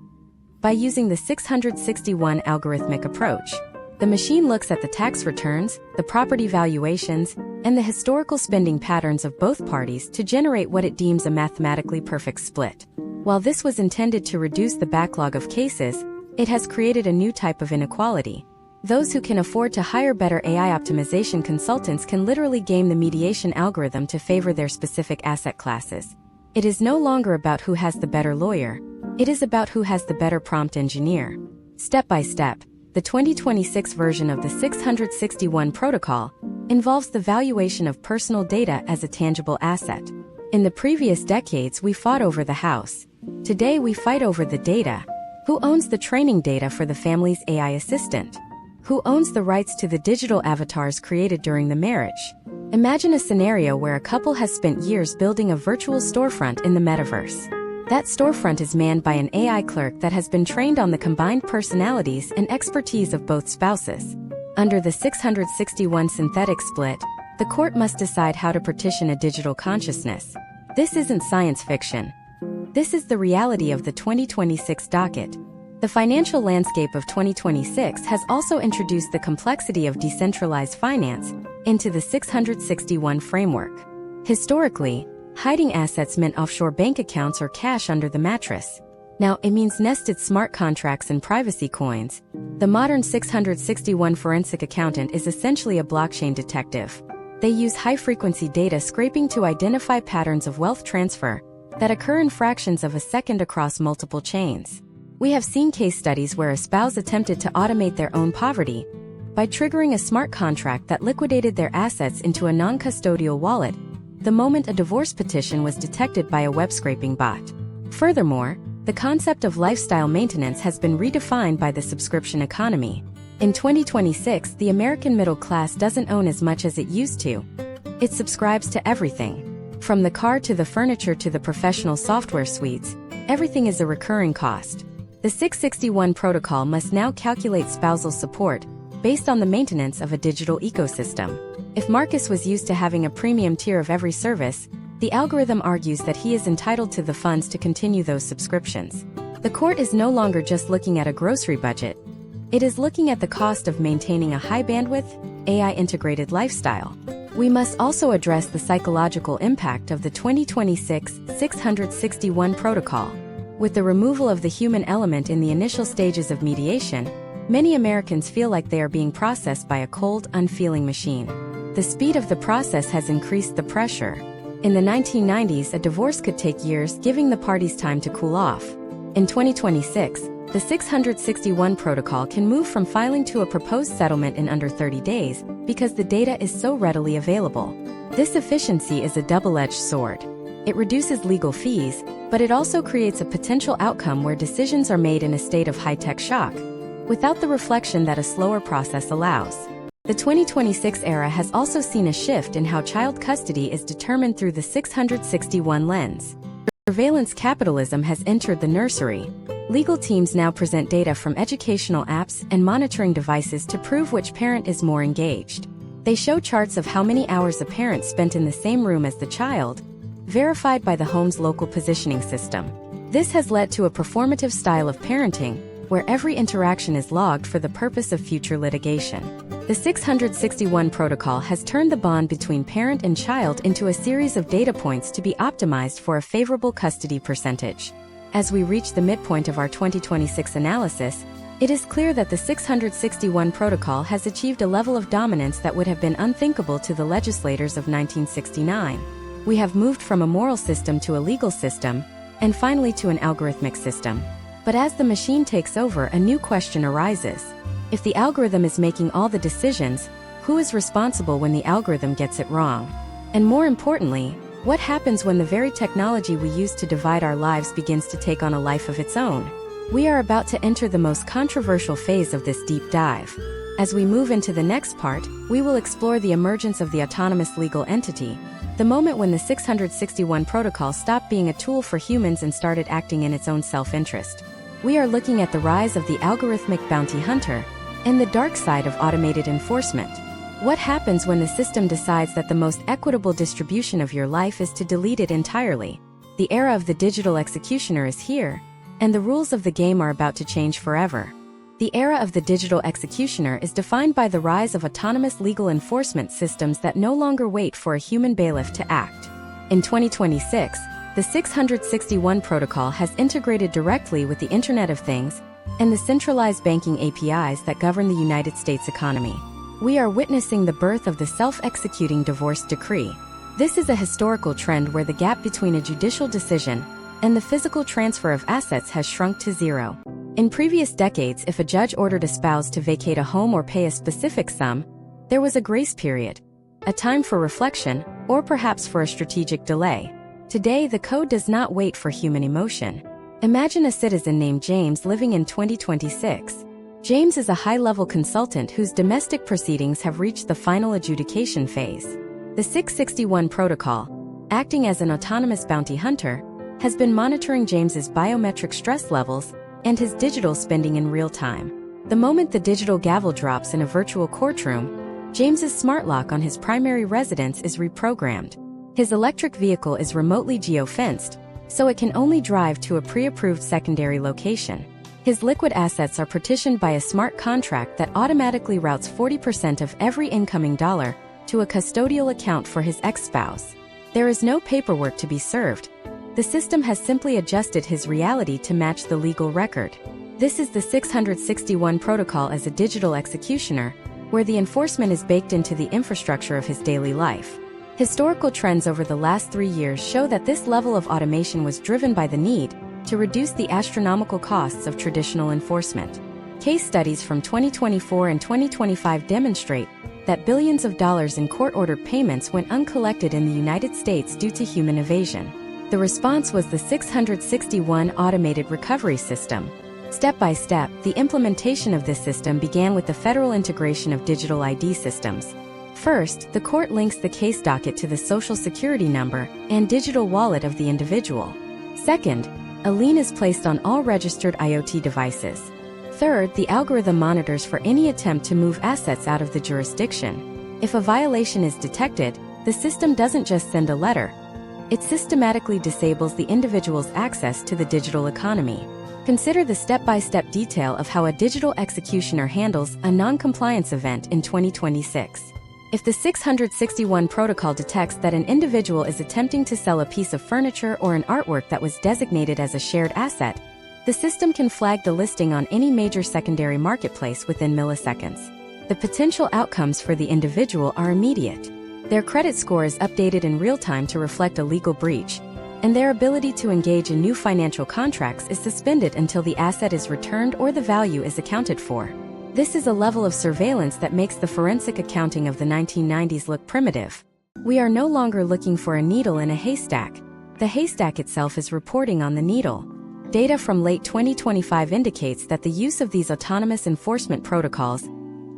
by using the 661 algorithmic approach. The machine looks at the tax returns, the property valuations, and the historical spending patterns of both parties to generate what it deems a mathematically perfect split. While this was intended to reduce the backlog of cases, it has created a new type of inequality. Those who can afford to hire better AI optimization consultants can literally game the mediation algorithm to favor their specific asset classes. It is no longer about who has the better lawyer. It is about who has the better prompt engineer. Step by step, the 2026 version of the 661 protocol involves the valuation of personal data as a tangible asset. In the previous decades, we fought over the house. Today, we fight over the data. Who owns the training data for the family's AI assistant? Who owns the rights to the digital avatars created during the marriage? Imagine a scenario where a couple has spent years building a virtual storefront in the metaverse. That storefront is manned by an AI clerk that has been trained on the combined personalities and expertise of both spouses. Under the 661 synthetic split, the court must decide how to partition a digital consciousness. This isn't science fiction. This is the reality of the 2026 docket. The financial landscape of 2026 has also introduced the complexity of decentralized finance into the 661 framework. Historically, hiding assets meant offshore bank accounts or cash under the mattress. Now, it means nested smart contracts and privacy coins. The modern 661 forensic accountant is essentially a blockchain detective. They use high-frequency data scraping to identify patterns of wealth transfer that occur in fractions of a second across multiple chains. We have seen case studies where a spouse attempted to automate their own poverty by triggering a smart contract that liquidated their assets into a non-custodial wallet the moment a divorce petition was detected by a web-scraping bot. Furthermore, the concept of lifestyle maintenance has been redefined by the subscription economy. In 2026, the American middle class doesn't own as much as it used to. It subscribes to everything. From the car to the furniture to the professional software suites, everything is a recurring cost. The 661 protocol must now calculate spousal support based on the maintenance of a digital ecosystem. If Marcus was used to having a premium tier of every service, the algorithm argues that he is entitled to the funds to continue those subscriptions. The court is no longer just looking at a grocery budget. It is looking at the cost of maintaining a high-bandwidth, AI-integrated lifestyle. We must also address the psychological impact of the 2026 661 protocol. With the removal of the human element in the initial stages of mediation, many Americans feel like they are being processed by a cold, unfeeling machine. The speed of the process has increased the pressure. In the 1990s, a divorce could take years, giving the parties time to cool off. In 2026, the 661 protocol can move from filing to a proposed settlement in under 30 days because the data is so readily available. This efficiency is a double-edged sword. It reduces legal fees, but it also creates a potential outcome where decisions are made in a state of high-tech shock, without the reflection that a slower process allows. The 2026 era has also seen a shift in how child custody is determined through the 661 lens. Surveillance capitalism has entered the nursery. Legal teams now present data from educational apps and monitoring devices to prove which parent is more engaged. They show charts of how many hours a parent spent in the same room as the child, verified by the home's local positioning system. This has led to a performative style of parenting, where every interaction is logged for the purpose of future litigation. The 661 protocol has turned the bond between parent and child into a series of data points to be optimized for a favorable custody percentage. As we reach the midpoint of our 2026 analysis, it is clear that the 661 protocol has achieved a level of dominance that would have been unthinkable to the legislators of 1969. We have moved from a moral system to a legal system, and finally to an algorithmic system. But as the machine takes over, a new question arises. If the algorithm is making all the decisions, who is responsible when the algorithm gets it wrong? And more importantly, what happens when the very technology we use to divide our lives begins to take on a life of its own? We are about to enter the most controversial phase of this deep dive. As we move into the next part, we will explore the emergence of the autonomous legal entity, the moment when the 661 protocol stopped being a tool for humans and started acting in its own self-interest. We are looking at the rise of the algorithmic bounty hunter and the dark side of automated enforcement. What happens when the system decides that the most equitable distribution of your life is to delete it entirely? The era of the digital executioner is here, and the rules of the game are about to change forever. The era of the digital executioner is defined by the rise of autonomous legal enforcement systems that no longer wait for a human bailiff to act. In 2026, the 661 protocol has integrated directly with the Internet of Things and the centralized banking APIs that govern the United States economy. We are witnessing the birth of the self-executing divorce decree. This is a historical trend where the gap between a judicial decision and the physical transfer of assets has shrunk to zero. In previous decades, if a judge ordered a spouse to vacate a home or pay a specific sum, there was a grace period, a time for reflection, or perhaps for a strategic delay. Today, the code does not wait for human emotion. Imagine a citizen named James living in 2026. James is a high-level consultant whose domestic proceedings have reached the final adjudication phase. The 661 protocol, acting as an autonomous bounty hunter, has been monitoring James's biometric stress levels and his digital spending in real time. The moment the digital gavel drops in a virtual courtroom, James's smart lock on his primary residence is reprogrammed. His electric vehicle is remotely geo-fenced, so it can only drive to a pre-approved secondary location. His liquid assets are partitioned by a smart contract that automatically routes 40% of every incoming dollar to a custodial account for his ex-spouse. There is no paperwork to be served. The system has simply adjusted his reality to match the legal record. This is the 661 protocol as a digital executioner, where the enforcement is baked into the infrastructure of his daily life. Historical trends over the last 3 years show that this level of automation was driven by the need to reduce the astronomical costs of traditional enforcement. Case studies from 2024 and 2025 demonstrate that billions of dollars in court-ordered payments went uncollected in the United States due to human evasion. The response was the 661 automated recovery system. Step by step, the implementation of this system began with the federal integration of digital ID systems. First, the court links the case docket to the Social Security number and digital wallet of the individual. Second, a lien is placed on all registered IoT devices. Third, the algorithm monitors for any attempt to move assets out of the jurisdiction. If a violation is detected, the system doesn't just send a letter. It systematically disables the individual's access to the digital economy. Consider the step-by-step detail of how a digital executioner handles a non-compliance event in 2026. If the 661 protocol detects that an individual is attempting to sell a piece of furniture or an artwork that was designated as a shared asset, the system can flag the listing on any major secondary marketplace within milliseconds. The potential outcomes for the individual are immediate. Their credit score is updated in real time to reflect a legal breach, and their ability to engage in new financial contracts is suspended until the asset is returned or the value is accounted for. This is a level of surveillance that makes the forensic accounting of the 1990s look primitive. We are no longer looking for a needle in a haystack. The haystack itself is reporting on the needle. Data from late 2025 indicates that the use of these autonomous enforcement protocols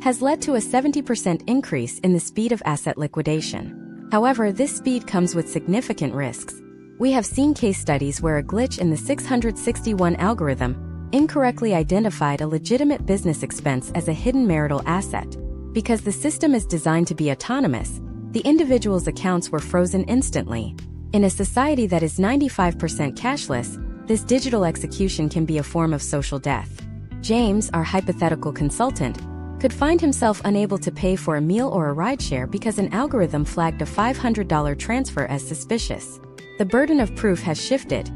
has led to a 70% increase in the speed of asset liquidation. However, this speed comes with significant risks. We have seen case studies where a glitch in the 661 algorithm incorrectly identified a legitimate business expense as a hidden marital asset. Because the system is designed to be autonomous, the individual's accounts were frozen instantly. In a society that is 95% cashless, this digital execution can be a form of social death. James, our hypothetical consultant, could find himself unable to pay for a meal or a rideshare because an algorithm flagged a $500 transfer as suspicious. The burden of proof has shifted.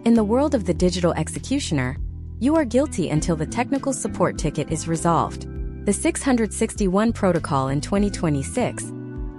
In the world of the digital executioner, you are guilty until the technical support ticket is resolved. The 661 protocol in 2026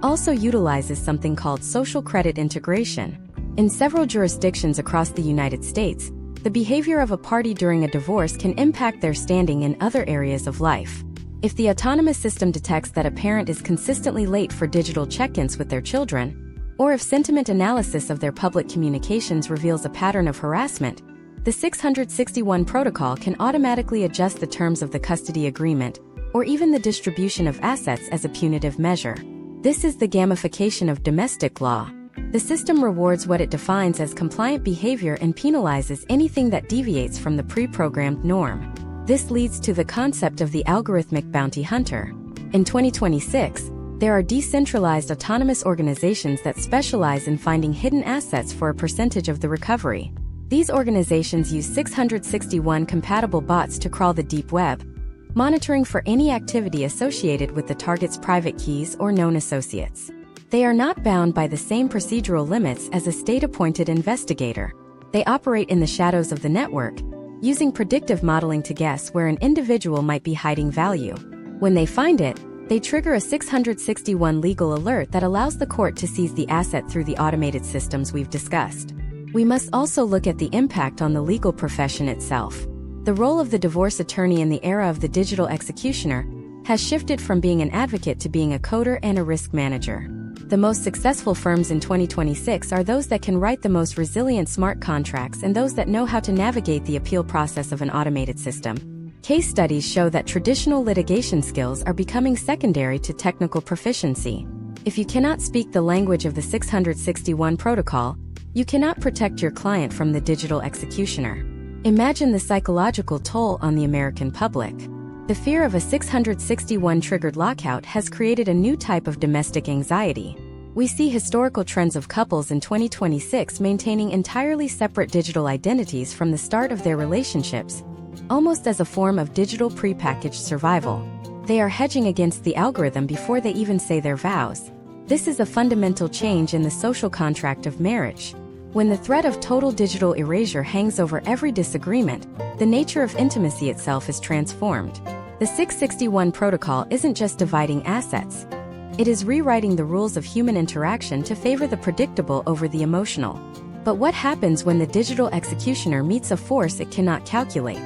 also utilizes something called social credit integration. In several jurisdictions across the United States, the behavior of a party during a divorce can impact their standing in other areas of life. If the autonomous system detects that a parent is consistently late for digital check-ins with their children, or if sentiment analysis of their public communications reveals a pattern of harassment, the 661 protocol can automatically adjust the terms of the custody agreement, or even the distribution of assets as a punitive measure. This is the gamification of domestic law. The system rewards what it defines as compliant behavior and penalizes anything that deviates from the pre-programmed norm. This leads to the concept of the algorithmic bounty hunter. In 2026, there are decentralized autonomous organizations that specialize in finding hidden assets for a percentage of the recovery. These organizations use 661 compatible bots to crawl the deep web, monitoring for any activity associated with the target's private keys or known associates. They are not bound by the same procedural limits as a state-appointed investigator. They operate in the shadows of the network, using predictive modeling to guess where an individual might be hiding value. When they find it, they trigger a 661 legal alert that allows the court to seize the asset through the automated systems we've discussed. We must also look at the impact on the legal profession itself. The role of the divorce attorney in the era of the digital executioner has shifted from being an advocate to being a coder and a risk manager. The most successful firms in 2026 are those that can write the most resilient smart contracts and those that know how to navigate the appeal process of an automated system. Case studies show that traditional litigation skills are becoming secondary to technical proficiency. If you cannot speak the language of the 661 protocol, you cannot protect your client from the digital executioner. Imagine the psychological toll on the American public. The fear of a 661 triggered lockout has created a new type of domestic anxiety. We see historical trends of couples in 2026 maintaining entirely separate digital identities from the start of their relationships, almost as a form of digital prepackaged survival. They are hedging against the algorithm before they even say their vows. This is a fundamental change in the social contract of marriage. When the threat of total digital erasure hangs over every disagreement, the nature of intimacy itself is transformed. The 661 protocol isn't just dividing assets. It is rewriting the rules of human interaction to favor the predictable over the emotional. But what happens when the digital executioner meets a force it cannot calculate?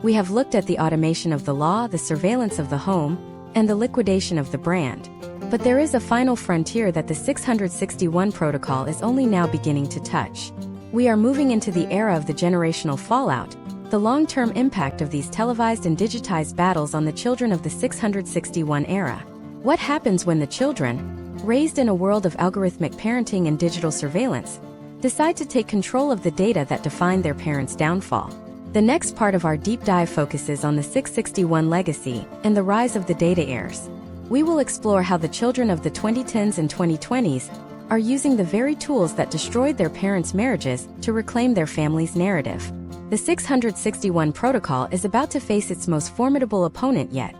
We have looked at the automation of the law, the surveillance of the home, and the liquidation of the brand. But there is a final frontier that the 661 protocol is only now beginning to touch. We are moving into the era of the generational fallout, the long-term impact of these televised and digitized battles on the children of the 661 era. What happens when the children, raised in a world of algorithmic parenting and digital surveillance, decide to take control of the data that defined their parents' downfall? The next part of our deep dive focuses on the 661 legacy and the rise of the data heirs. We will explore how the children of the 2010s and 2020s are using the very tools that destroyed their parents' marriages to reclaim their family's narrative. The 661 protocol is about to face its most formidable opponent yet.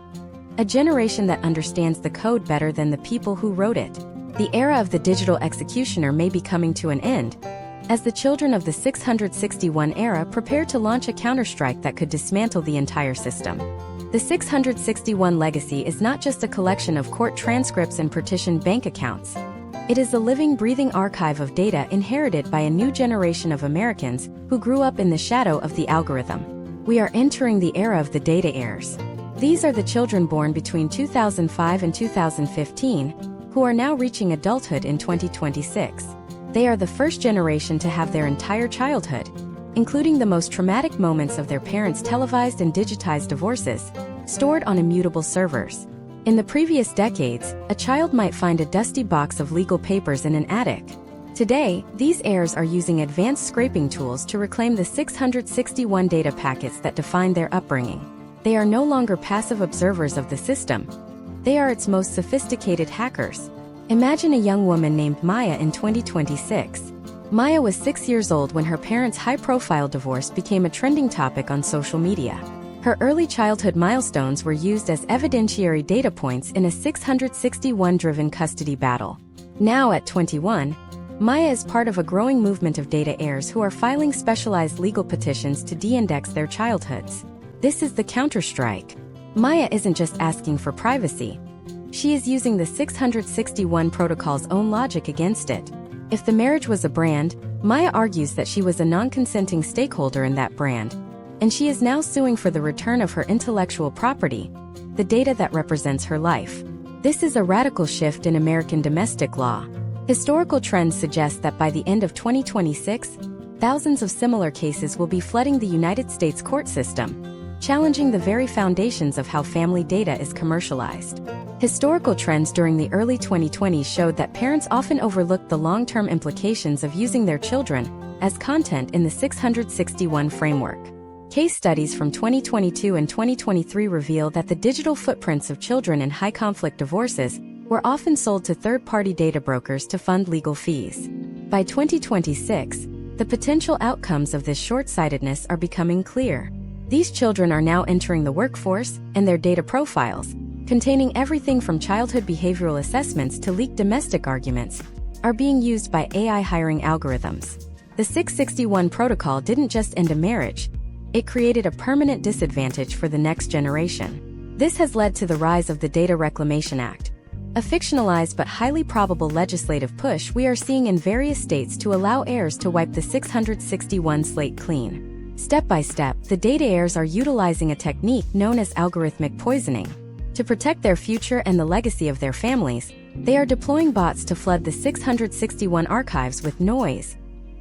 A generation that understands the code better than the people who wrote it. The era of the digital executioner may be coming to an end, as the children of the 661 era prepare to launch a counterstrike that could dismantle the entire system. The 661 legacy is not just a collection of court transcripts and partitioned bank accounts. It is a living, breathing archive of data inherited by a new generation of Americans who grew up in the shadow of the algorithm. We are entering the era of the data heirs. These are the children born between 2005 and 2015, who are now reaching adulthood in 2026. They are the first generation to have their entire childhood, including the most traumatic moments of their parents' televised and digitized divorces, stored on immutable servers. In the previous decades, a child might find a dusty box of legal papers in an attic. Today, these heirs are using advanced scraping tools to reclaim the 661 data packets that define their upbringing. They are no longer passive observers of the system. They are its most sophisticated hackers. Imagine a young woman named Maya in 2026. Maya was 6 years old when her parents' high-profile divorce became a trending topic on social media. Her early childhood milestones were used as evidentiary data points in a 661-driven custody battle. Now at 21, Maya is part of a growing movement of data heirs who are filing specialized legal petitions to de-index their childhoods. This is the counterstrike. Maya isn't just asking for privacy. She is using the 661 protocol's own logic against it. If the marriage was a brand, Maya argues that she was a non-consenting stakeholder in that brand, and she is now suing for the return of her intellectual property, the data that represents her life. This is a radical shift in American domestic law. Historical trends suggest that by the end of 2026, thousands of similar cases will be flooding the United States court system, challenging the very foundations of how family data is commercialized. Historical trends during the early 2020s showed that parents often overlooked the long-term implications of using their children as content in the 661 framework. Case studies from 2022 and 2023 reveal that the digital footprints of children in high-conflict divorces were often sold to third-party data brokers to fund legal fees. By 2026, the potential outcomes of this short-sightedness are becoming clear. These children are now entering the workforce, and their data profiles, containing everything from childhood behavioral assessments to leaked domestic arguments, are being used by AI hiring algorithms. The 661 protocol didn't just end a marriage, it created a permanent disadvantage for the next generation. This has led to the rise of the Data Reclamation Act, a fictionalized but highly probable legislative push we are seeing in various states to allow heirs to wipe the 661 slate clean. Step by step, the data heirs are utilizing a technique known as algorithmic poisoning. To protect their future and the legacy of their families, they are deploying bots to flood the 661 archives with noise,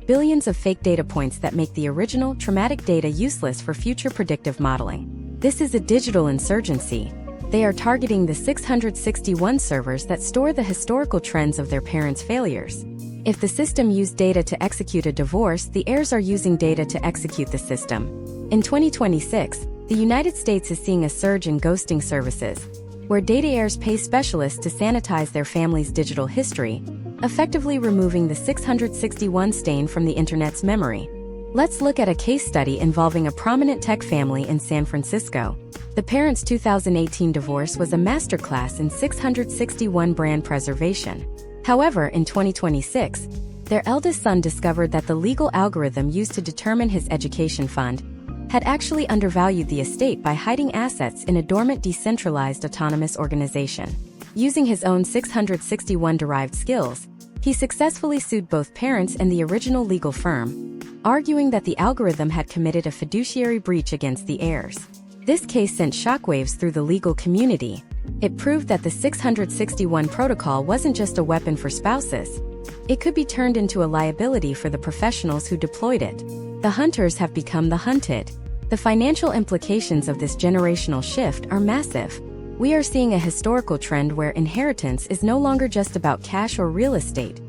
billions of fake data points that make the original, traumatic data useless for future predictive modeling. This is a digital insurgency. They are targeting the 661 servers that store the historical trends of their parents' failures. If the system used data to execute a divorce, the heirs are using data to execute the system. In 2026, the United States is seeing a surge in ghosting services, where data heirs pay specialists to sanitize their family's digital history, effectively removing the 661 stain from the internet's memory. Let's look at a case study involving a prominent tech family in San Francisco. The parents' 2018 divorce was a masterclass in 661 brand preservation. However, in 2026, their eldest son discovered that the legal algorithm used to determine his education fund had actually undervalued the estate by hiding assets in a dormant decentralized autonomous organization. Using his own 661 derived skills, he successfully sued both parents and the original legal firm, arguing that the algorithm had committed a fiduciary breach against the heirs. This case sent shockwaves through the legal community. It proved that the 661 protocol wasn't just a weapon for spouses. It could be turned into a liability for the professionals who deployed it. The hunters have become the hunted. The financial implications of this generational shift are massive. We are seeing a historical trend where inheritance is no longer just about cash or real estate.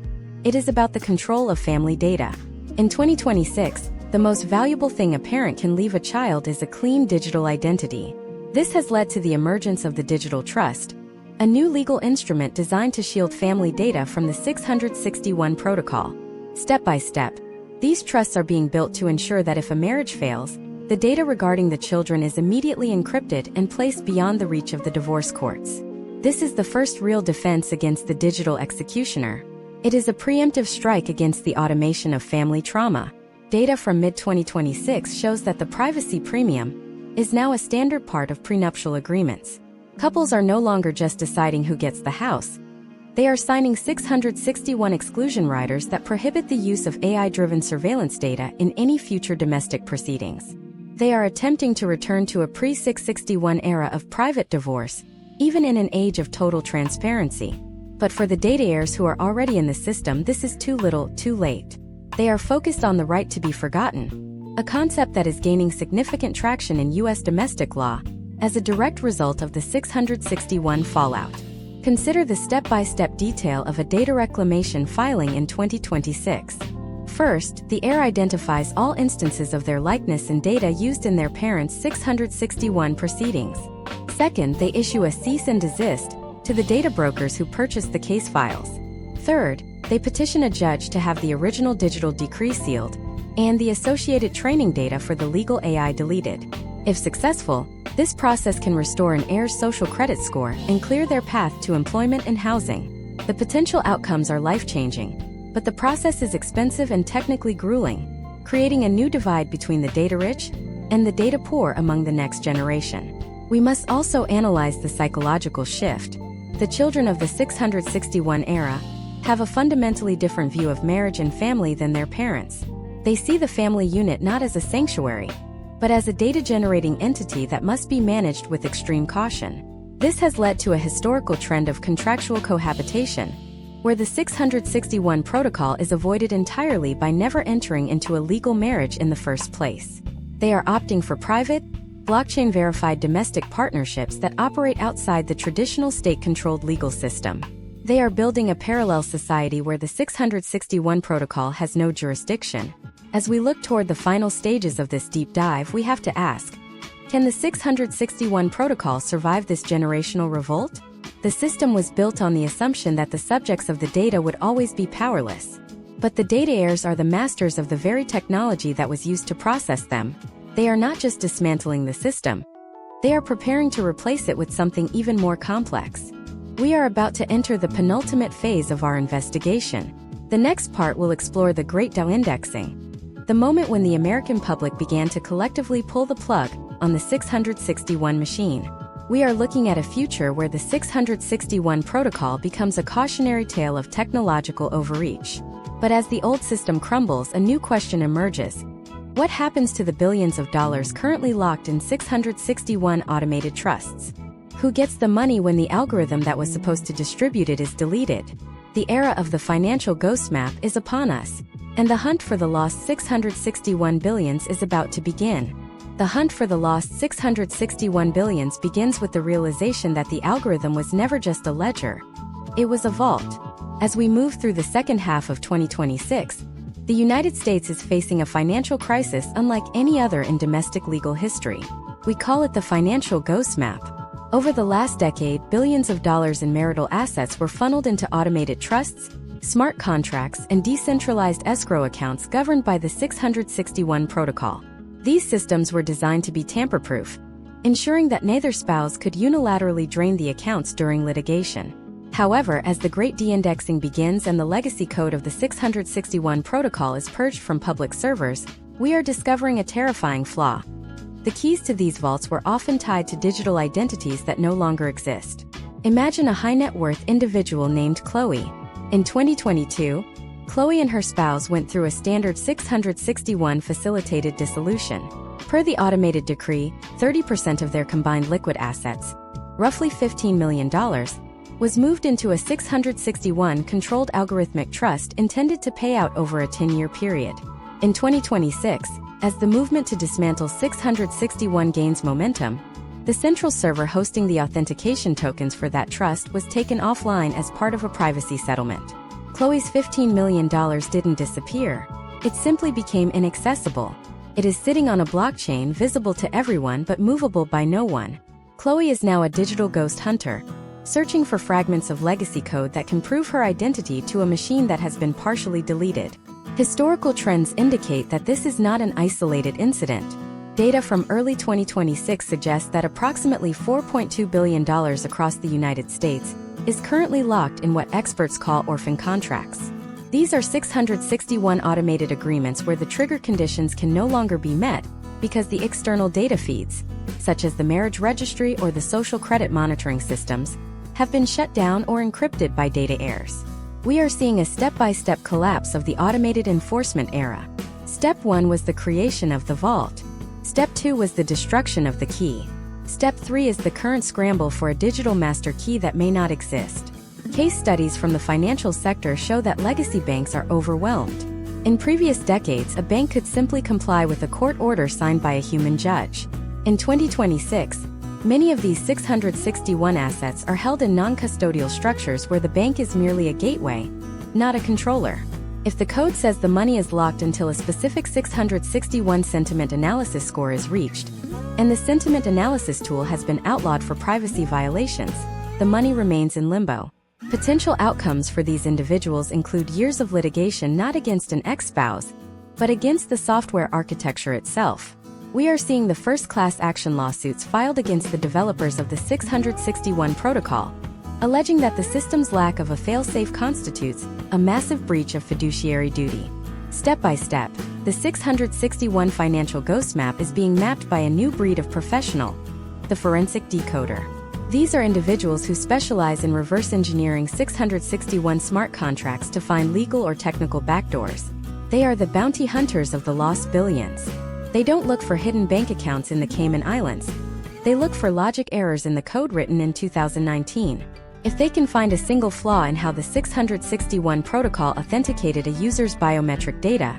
It is about the control of family data. In 2026, the most valuable thing a parent can leave a child is a clean digital identity. This has led to the emergence of the digital trust, a new legal instrument designed to shield family data from the 661 protocol. Step by step, these trusts are being built to ensure that if a marriage fails, the data regarding the children is immediately encrypted and placed beyond the reach of the divorce courts. This is the first real defense against the digital executioner. It is a preemptive strike against the automation of family trauma. Data from mid-2026 shows that the privacy premium is now a standard part of prenuptial agreements. Couples are no longer just deciding who gets the house. They are signing 661 exclusion riders that prohibit the use of AI-driven surveillance data in any future domestic proceedings. They are attempting to return to a pre-661 era of private divorce, even in an age of total transparency. But for the data heirs who are already in the system, this is too little, too late. They are focused on the right to be forgotten, a concept that is gaining significant traction in U.S. domestic law as a direct result of the 661 fallout. Consider the step-by-step detail of a data reclamation filing in 2026. First, the heir identifies all instances of their likeness and data used in their parents' 661 proceedings. Second, they issue a cease and desist to the data brokers who purchased the case files. Third, they petition a judge to have the original digital decree sealed and the associated training data for the legal AI deleted. If successful, this process can restore an heir's social credit score and clear their path to employment and housing. The potential outcomes are life-changing, but the process is expensive and technically grueling, creating a new divide between the data-rich and the data-poor among the next generation. We must also analyze the psychological shift. The children of the 661 era have a fundamentally different view of marriage and family than their parents. They see the family unit not as a sanctuary, but as a data-generating entity that must be managed with extreme caution. This has led to a historical trend of contractual cohabitation, where the 661 protocol is avoided entirely by never entering into a legal marriage in the first place. They are opting for private, blockchain-verified domestic partnerships that operate outside the traditional state-controlled legal system. They are building a parallel society where the 661 protocol has no jurisdiction. As we look toward the final stages of this deep dive, we have to ask, can the 661 protocol survive this generational revolt? The system was built on the assumption that the subjects of the data would always be powerless. But the data heirs are the masters of the very technology that was used to process them. They are not just dismantling the system. They are preparing to replace it with something even more complex. We are about to enter the penultimate phase of our investigation. The next part will explore the Great Dow Indexing, the moment when the American public began to collectively pull the plug on the 661 machine. We are looking at a future where the 661 protocol becomes a cautionary tale of technological overreach. But as the old system crumbles, a new question emerges. What happens to the billions of dollars currently locked in 661 automated trusts? Who gets the money when the algorithm that was supposed to distribute it is deleted? The era of the financial ghost map is upon us, and the hunt for the lost 661 billions is about to begin. The hunt for the lost 661 billions begins with the realization that the algorithm was never just a ledger. It was a vault. As we move through the second half of 2026, the United States is facing a financial crisis unlike any other in domestic legal history. We call it the financial ghost map. Over the last decade, billions of dollars in marital assets were funneled into automated trusts, smart contracts, and decentralized escrow accounts governed by the 661 protocol. These systems were designed to be tamper-proof, ensuring that neither spouse could unilaterally drain the accounts during litigation. However, as the Great De-indexing begins and the legacy code of the 661 protocol is purged from public servers, we are discovering a terrifying flaw. The keys to these vaults were often tied to digital identities that no longer exist. Imagine a high-net-worth individual named Chloe. In 2022, Chloe and her spouse went through a standard 661 facilitated dissolution. Per the automated decree, 30% of their combined liquid assets, roughly $15 million, was moved into a 661 controlled algorithmic trust intended to pay out over a 10-year period. In 2026, as the movement to dismantle 661 gains momentum, the central server hosting the authentication tokens for that trust was taken offline as part of a privacy settlement. Chloe's $15 million didn't disappear. It simply became inaccessible. It is sitting on a blockchain visible to everyone but movable by no one. Chloe is now a digital ghost hunter, searching for fragments of legacy code that can prove her identity to a machine that has been partially deleted. Historical trends indicate that this is not an isolated incident. Data from early 2026 suggests that approximately $4.2 billion across the United States is currently locked in what experts call orphan contracts. These are 661 automated agreements where the trigger conditions can no longer be met because the external data feeds, such as the marriage registry or the social credit monitoring systems, have been shut down or encrypted by data heirs. We are seeing a step-by-step collapse of the automated enforcement era. Step 1 was the creation of the vault. Step 2 was the destruction of the key. Step 3 is the current scramble for a digital master key that may not exist. Case studies from the financial sector show that legacy banks are overwhelmed. In previous decades, a bank could simply comply with a court order signed by a human judge. In 2026, many of these 661 assets are held in non-custodial structures where the bank is merely a gateway, not a controller. If the code says the money is locked until a specific 661 sentiment analysis score is reached, and the sentiment analysis tool has been outlawed for privacy violations, the money remains in limbo. Potential outcomes for these individuals include years of litigation not against an ex-spouse, but against the software architecture itself. We are seeing the first class action lawsuits filed against the developers of the 661 protocol, alleging that the system's lack of a fail-safe constitutes a massive breach of fiduciary duty. Step by step, the 661 financial ghost map is being mapped by a new breed of professional, the forensic decoder. These are individuals who specialize in reverse engineering 661 smart contracts to find legal or technical backdoors. They are the bounty hunters of the lost billions. They don't look for hidden bank accounts in the Cayman Islands. They look for logic errors in the code written in 2019. If they can find a single flaw in how the 661 protocol authenticated a user's biometric data,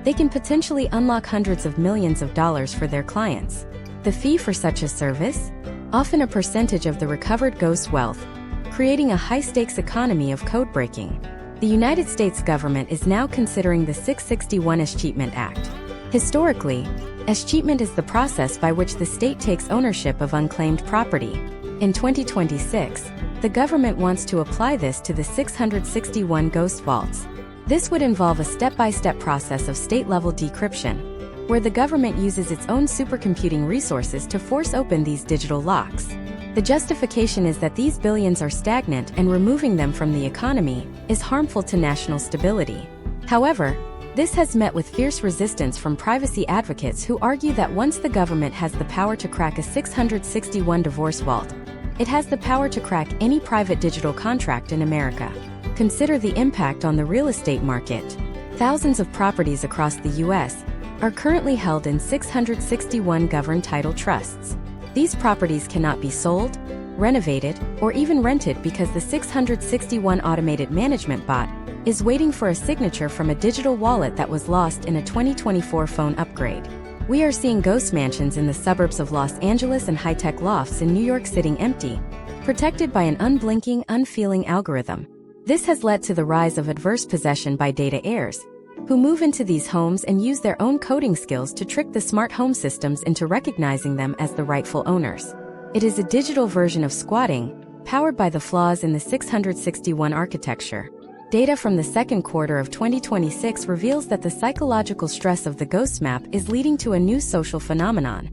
they can potentially unlock hundreds of millions of dollars for their clients. The fee for such a service? Often a percentage of the recovered ghost wealth, creating a high-stakes economy of code breaking. The United States government is now considering the 661 Escheatment Act. Historically, escheatment is the process by which the state takes ownership of unclaimed property. In 2026, the government wants to apply this to the 661 ghost vaults. This would involve a step-by-step process of state-level decryption, where the government uses its own supercomputing resources to force open these digital locks. The justification is that these billions are stagnant and removing them from the economy is harmful to national stability. However, this has met with fierce resistance from privacy advocates who argue that once the government has the power to crack a 661 divorce vault, it has the power to crack any private digital contract in America. Consider the impact on the real estate market. Thousands of properties across the U.S. are currently held in 661 governed title trusts. These properties cannot be sold, renovated, or even rented because the 661 automated management bot is waiting for a signature from a digital wallet that was lost in a 2024 phone upgrade. We are seeing ghost mansions in the suburbs of Los Angeles and high-tech lofts in New York sitting empty, protected by an unblinking, unfeeling algorithm. This has led to the rise of adverse possession by data heirs, who move into these homes and use their own coding skills to trick the smart home systems into recognizing them as the rightful owners. It is a digital version of squatting, powered by the flaws in the 661 architecture. Data from the second quarter of 2026 reveals that the psychological stress of the ghost map is leading to a new social phenomenon: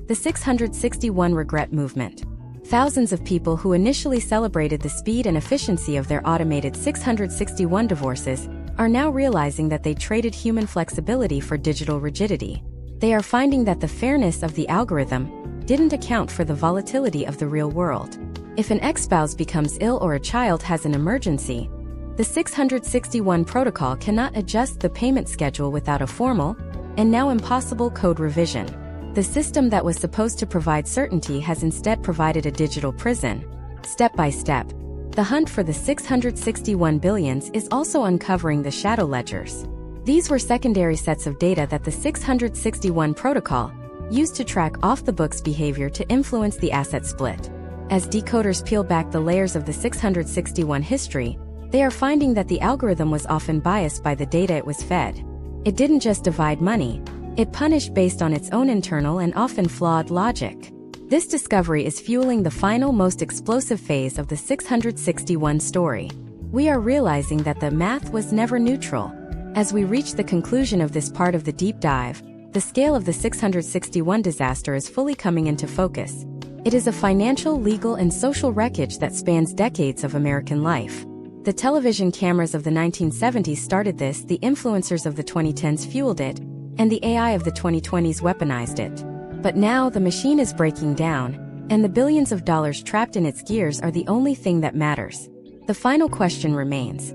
the 661 regret movement. Thousands of people who initially celebrated the speed and efficiency of their automated 661 divorces are now realizing that they traded human flexibility for digital rigidity. They are finding that the fairness of the algorithm didn't account for the volatility of the real world. If an ex-spouse becomes ill or a child has an emergency, the 661 protocol cannot adjust the payment schedule without a formal, and now impossible, code revision. The system that was supposed to provide certainty has instead provided a digital prison. Step by step, the hunt for the 661 billions is also uncovering the shadow ledgers. These were secondary sets of data that the 661 protocol used to track off-the-books behavior to influence the asset split. As decoders peel back the layers of the 661 history, they are finding that the algorithm was often biased by the data it was fed. It didn't just divide money, it punished based on its own internal and often flawed logic. This discovery is fueling the final, most explosive phase of the 661 story. We are realizing that the math was never neutral. As we reach the conclusion of this part of the deep dive, the scale of the 661 disaster is fully coming into focus. It is a financial, legal, and social wreckage that spans decades of American life. The television cameras of the 1970s started this, the influencers of the 2010s fueled it, and the AI of the 2020s weaponized it. But now the machine is breaking down, and the billions of dollars trapped in its gears are the only thing that matters. The final question remains: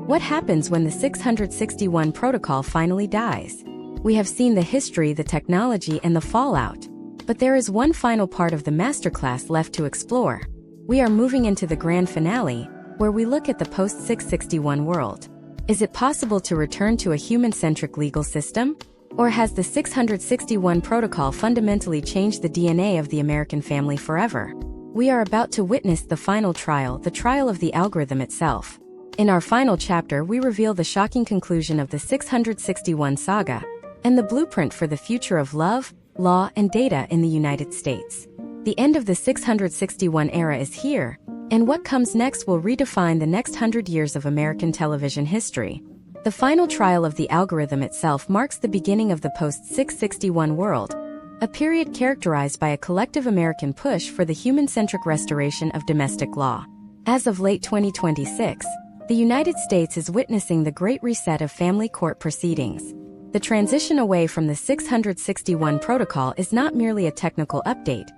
what happens when the 661 protocol finally dies? We have seen the history, the technology, and the fallout. But there is one final part of the masterclass left to explore. We are moving into the grand finale, where we look at the post-661 world. Is it possible to return to a human-centric legal system? Or has the 661 protocol fundamentally changed the DNA of the American family forever? We are about to witness the final trial, the trial of the algorithm itself. In our final chapter, we reveal the shocking conclusion of the 661 saga and the blueprint for the future of love, law, and data in the United States. The end of the 661 era is here, and what comes next will redefine the next 100 years of American television history. The final trial of the algorithm itself marks the beginning of the post-661 world, a period characterized by a collective American push for the human-centric restoration of domestic law. As of late 2026, the United States is witnessing the Great Reset of family court proceedings. The transition away from the 661 protocol is not merely a technical update.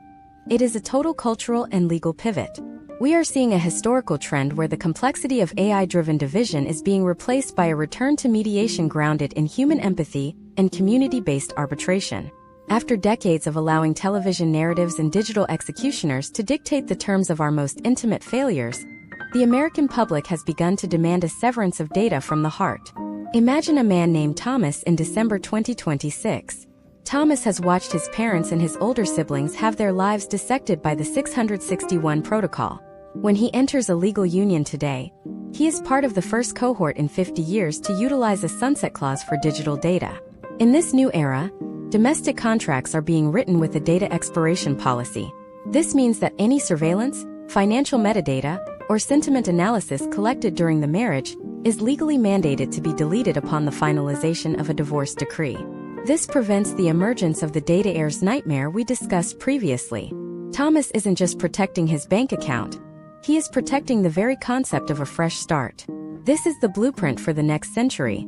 It is a total cultural and legal pivot. We are seeing a historical trend where the complexity of AI-driven division is being replaced by a return to mediation grounded in human empathy and community-based arbitration. After decades of allowing television narratives and digital executioners to dictate the terms of our most intimate failures, the American public has begun to demand a severance of data from the heart. Imagine a man named Thomas in December 2026. Thomas has watched his parents and his older siblings have their lives dissected by the 661 protocol. When he enters a legal union today, he is part of the first cohort in 50 years to utilize a sunset clause for digital data. In this new era, domestic contracts are being written with a data expiration policy. This means that any surveillance, financial metadata, or sentiment analysis collected during the marriage is legally mandated to be deleted upon the finalization of a divorce decree. This prevents the emergence of the data heirs nightmare we discussed previously. Thomas isn't just protecting his bank account, he is protecting the very concept of a fresh start. This is the blueprint for the next century: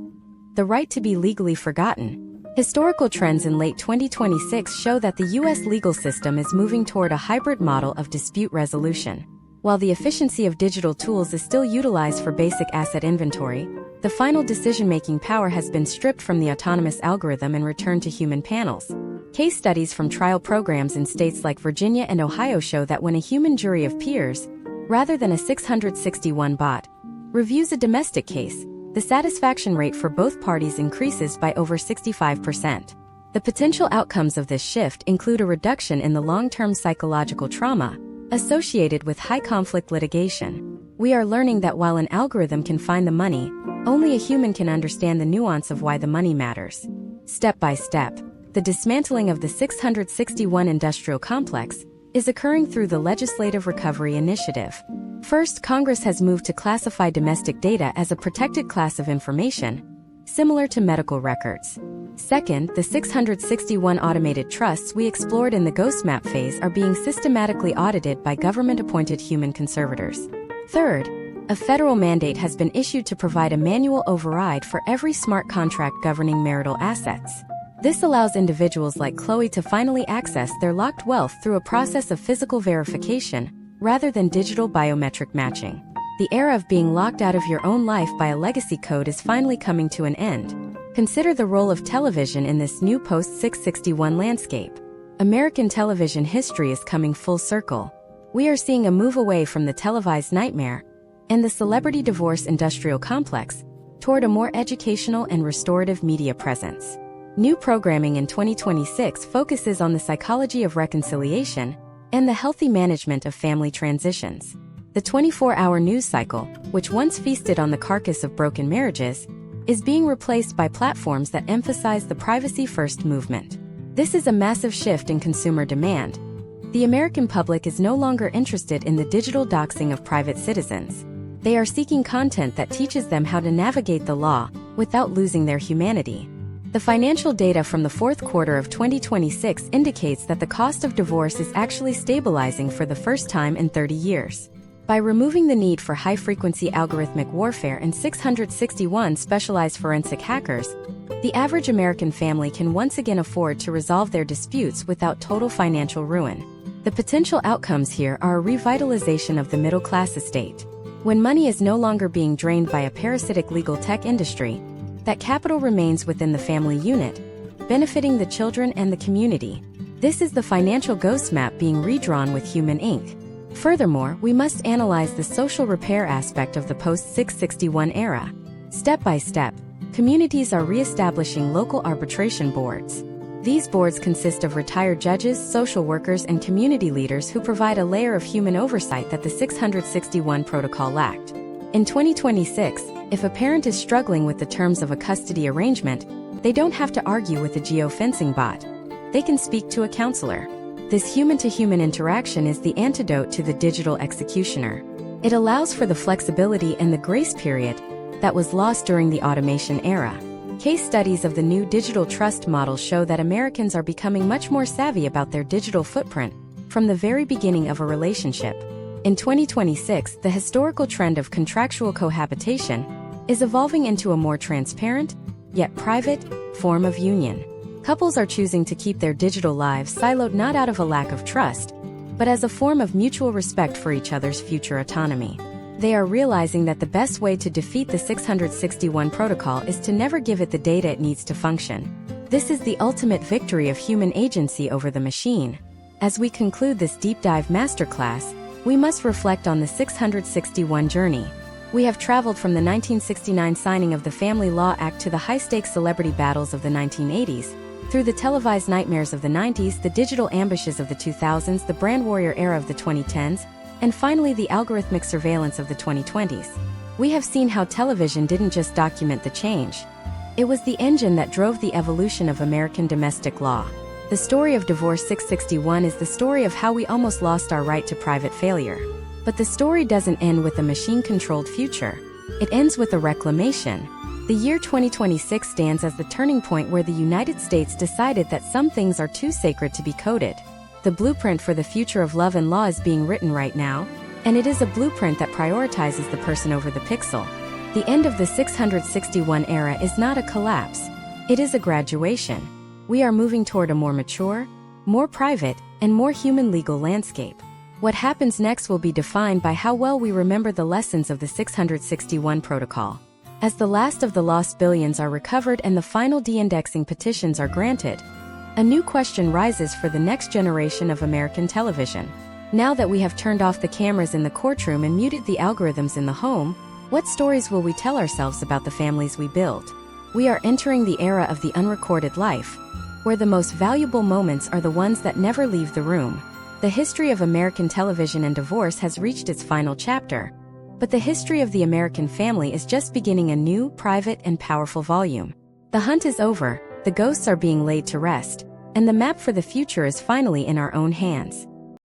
the right to be legally forgotten. Historical trends in late 2026 show that the U.S. legal system is moving toward a hybrid model of dispute resolution. While the efficiency of digital tools is still utilized for basic asset inventory, the final decision-making power has been stripped from the autonomous algorithm and returned to human panels. Case studies from trial programs in states like Virginia and Ohio show that when a human jury of peers, rather than a 661 bot, reviews a domestic case, the satisfaction rate for both parties increases by over 65%. The potential outcomes of this shift include a reduction in the long-term psychological trauma associated with high-conflict litigation. We are learning that while an algorithm can find the money, only a human can understand the nuance of why the money matters. Step by step, the dismantling of the 661 industrial complex is occurring through the Legislative Recovery Initiative. First, Congress has moved to classify domestic data as a protected class of information, similar to medical records. Second, the 661 automated trusts we explored in the ghost map phase are being systematically audited by government-appointed human conservators. Third, a federal mandate has been issued to provide a manual override for every smart contract governing marital assets. This allows individuals like Chloe to finally access their locked wealth through a process of physical verification, rather than digital biometric matching. The era of being locked out of your own life by a legacy code is finally coming to an end. Consider the role of television in this new post-661 landscape. American television history is coming full circle. We are seeing a move away from the televised nightmare and the celebrity divorce industrial complex toward a more educational and restorative media presence. New programming in 2026 focuses on the psychology of reconciliation and the healthy management of family transitions. The 24-hour news cycle, which once feasted on the carcass of broken marriages, is being replaced by platforms that emphasize the privacy-first movement. This is a massive shift in consumer demand. The American public is no longer interested in the digital doxing of private citizens. They are seeking content that teaches them how to navigate the law without losing their humanity. The financial data from the fourth quarter of 2026 indicates that the cost of divorce is actually stabilizing for the first time in 30 years. By removing the need for high-frequency algorithmic warfare and 661 specialized forensic hackers, the average American family can once again afford to resolve their disputes without total financial ruin. The potential outcomes here are a revitalization of the middle-class estate. When money is no longer being drained by a parasitic legal tech industry, that capital remains within the family unit, benefiting the children and the community. This is the financial ghost map being redrawn with human ink. Furthermore, we must analyze the social repair aspect of the post-661 era. Step by step, communities are re-establishing local arbitration boards. These boards consist of retired judges, social workers, and community leaders who provide a layer of human oversight that the 661 protocol lacked. In 2026, if a parent is struggling with the terms of a custody arrangement, they don't have to argue with a geofencing bot. They can speak to a counselor. This human-to-human interaction is the antidote to the digital executioner. It allows for the flexibility and the grace period that was lost during the automation era. Case studies of the new digital trust model show that Americans are becoming much more savvy about their digital footprint from the very beginning of a relationship. In 2026, the historical trend of contractual cohabitation is evolving into a more transparent, yet private, form of union. Couples are choosing to keep their digital lives siloed not out of a lack of trust, but as a form of mutual respect for each other's future autonomy. They are realizing that the best way to defeat the 661 protocol is to never give it the data it needs to function. This is the ultimate victory of human agency over the machine. As we conclude this deep dive masterclass, we must reflect on the 661 journey. We have traveled from the 1969 signing of the Family Law Act to the high-stakes celebrity battles of the 1980s, through the televised nightmares of the 90s, the digital ambushes of the 2000s, the brand warrior era of the 2010s, and finally the algorithmic surveillance of the 2020s. We have seen how television didn't just document the change. It was the engine that drove the evolution of American domestic law. The story of Divorce 661 is the story of how we almost lost our right to private failure. But the story doesn't end with a machine-controlled future. It ends with a reclamation. The year 2026 stands as the turning point where the United States decided that some things are too sacred to be coded. The blueprint for the future of love and law is being written right now, and it is a blueprint that prioritizes the person over the pixel. The end of the 661 era is not a collapse. It is a graduation. We are moving toward a more mature, more private, and more human legal landscape. What happens next will be defined by how well we remember the lessons of the 661 protocol. As the last of the lost billions are recovered and the final de-indexing petitions are granted, a new question rises for the next generation of American television. Now that we have turned off the cameras in the courtroom and muted the algorithms in the home, what stories will we tell ourselves about the families we build? We are entering the era of the unrecorded life, where the most valuable moments are the ones that never leave the room. The history of American television and divorce has reached its final chapter, but the history of the American family is just beginning a new, private, and powerful volume. The hunt is over, the ghosts are being laid to rest, and the map for the future is finally in our own hands.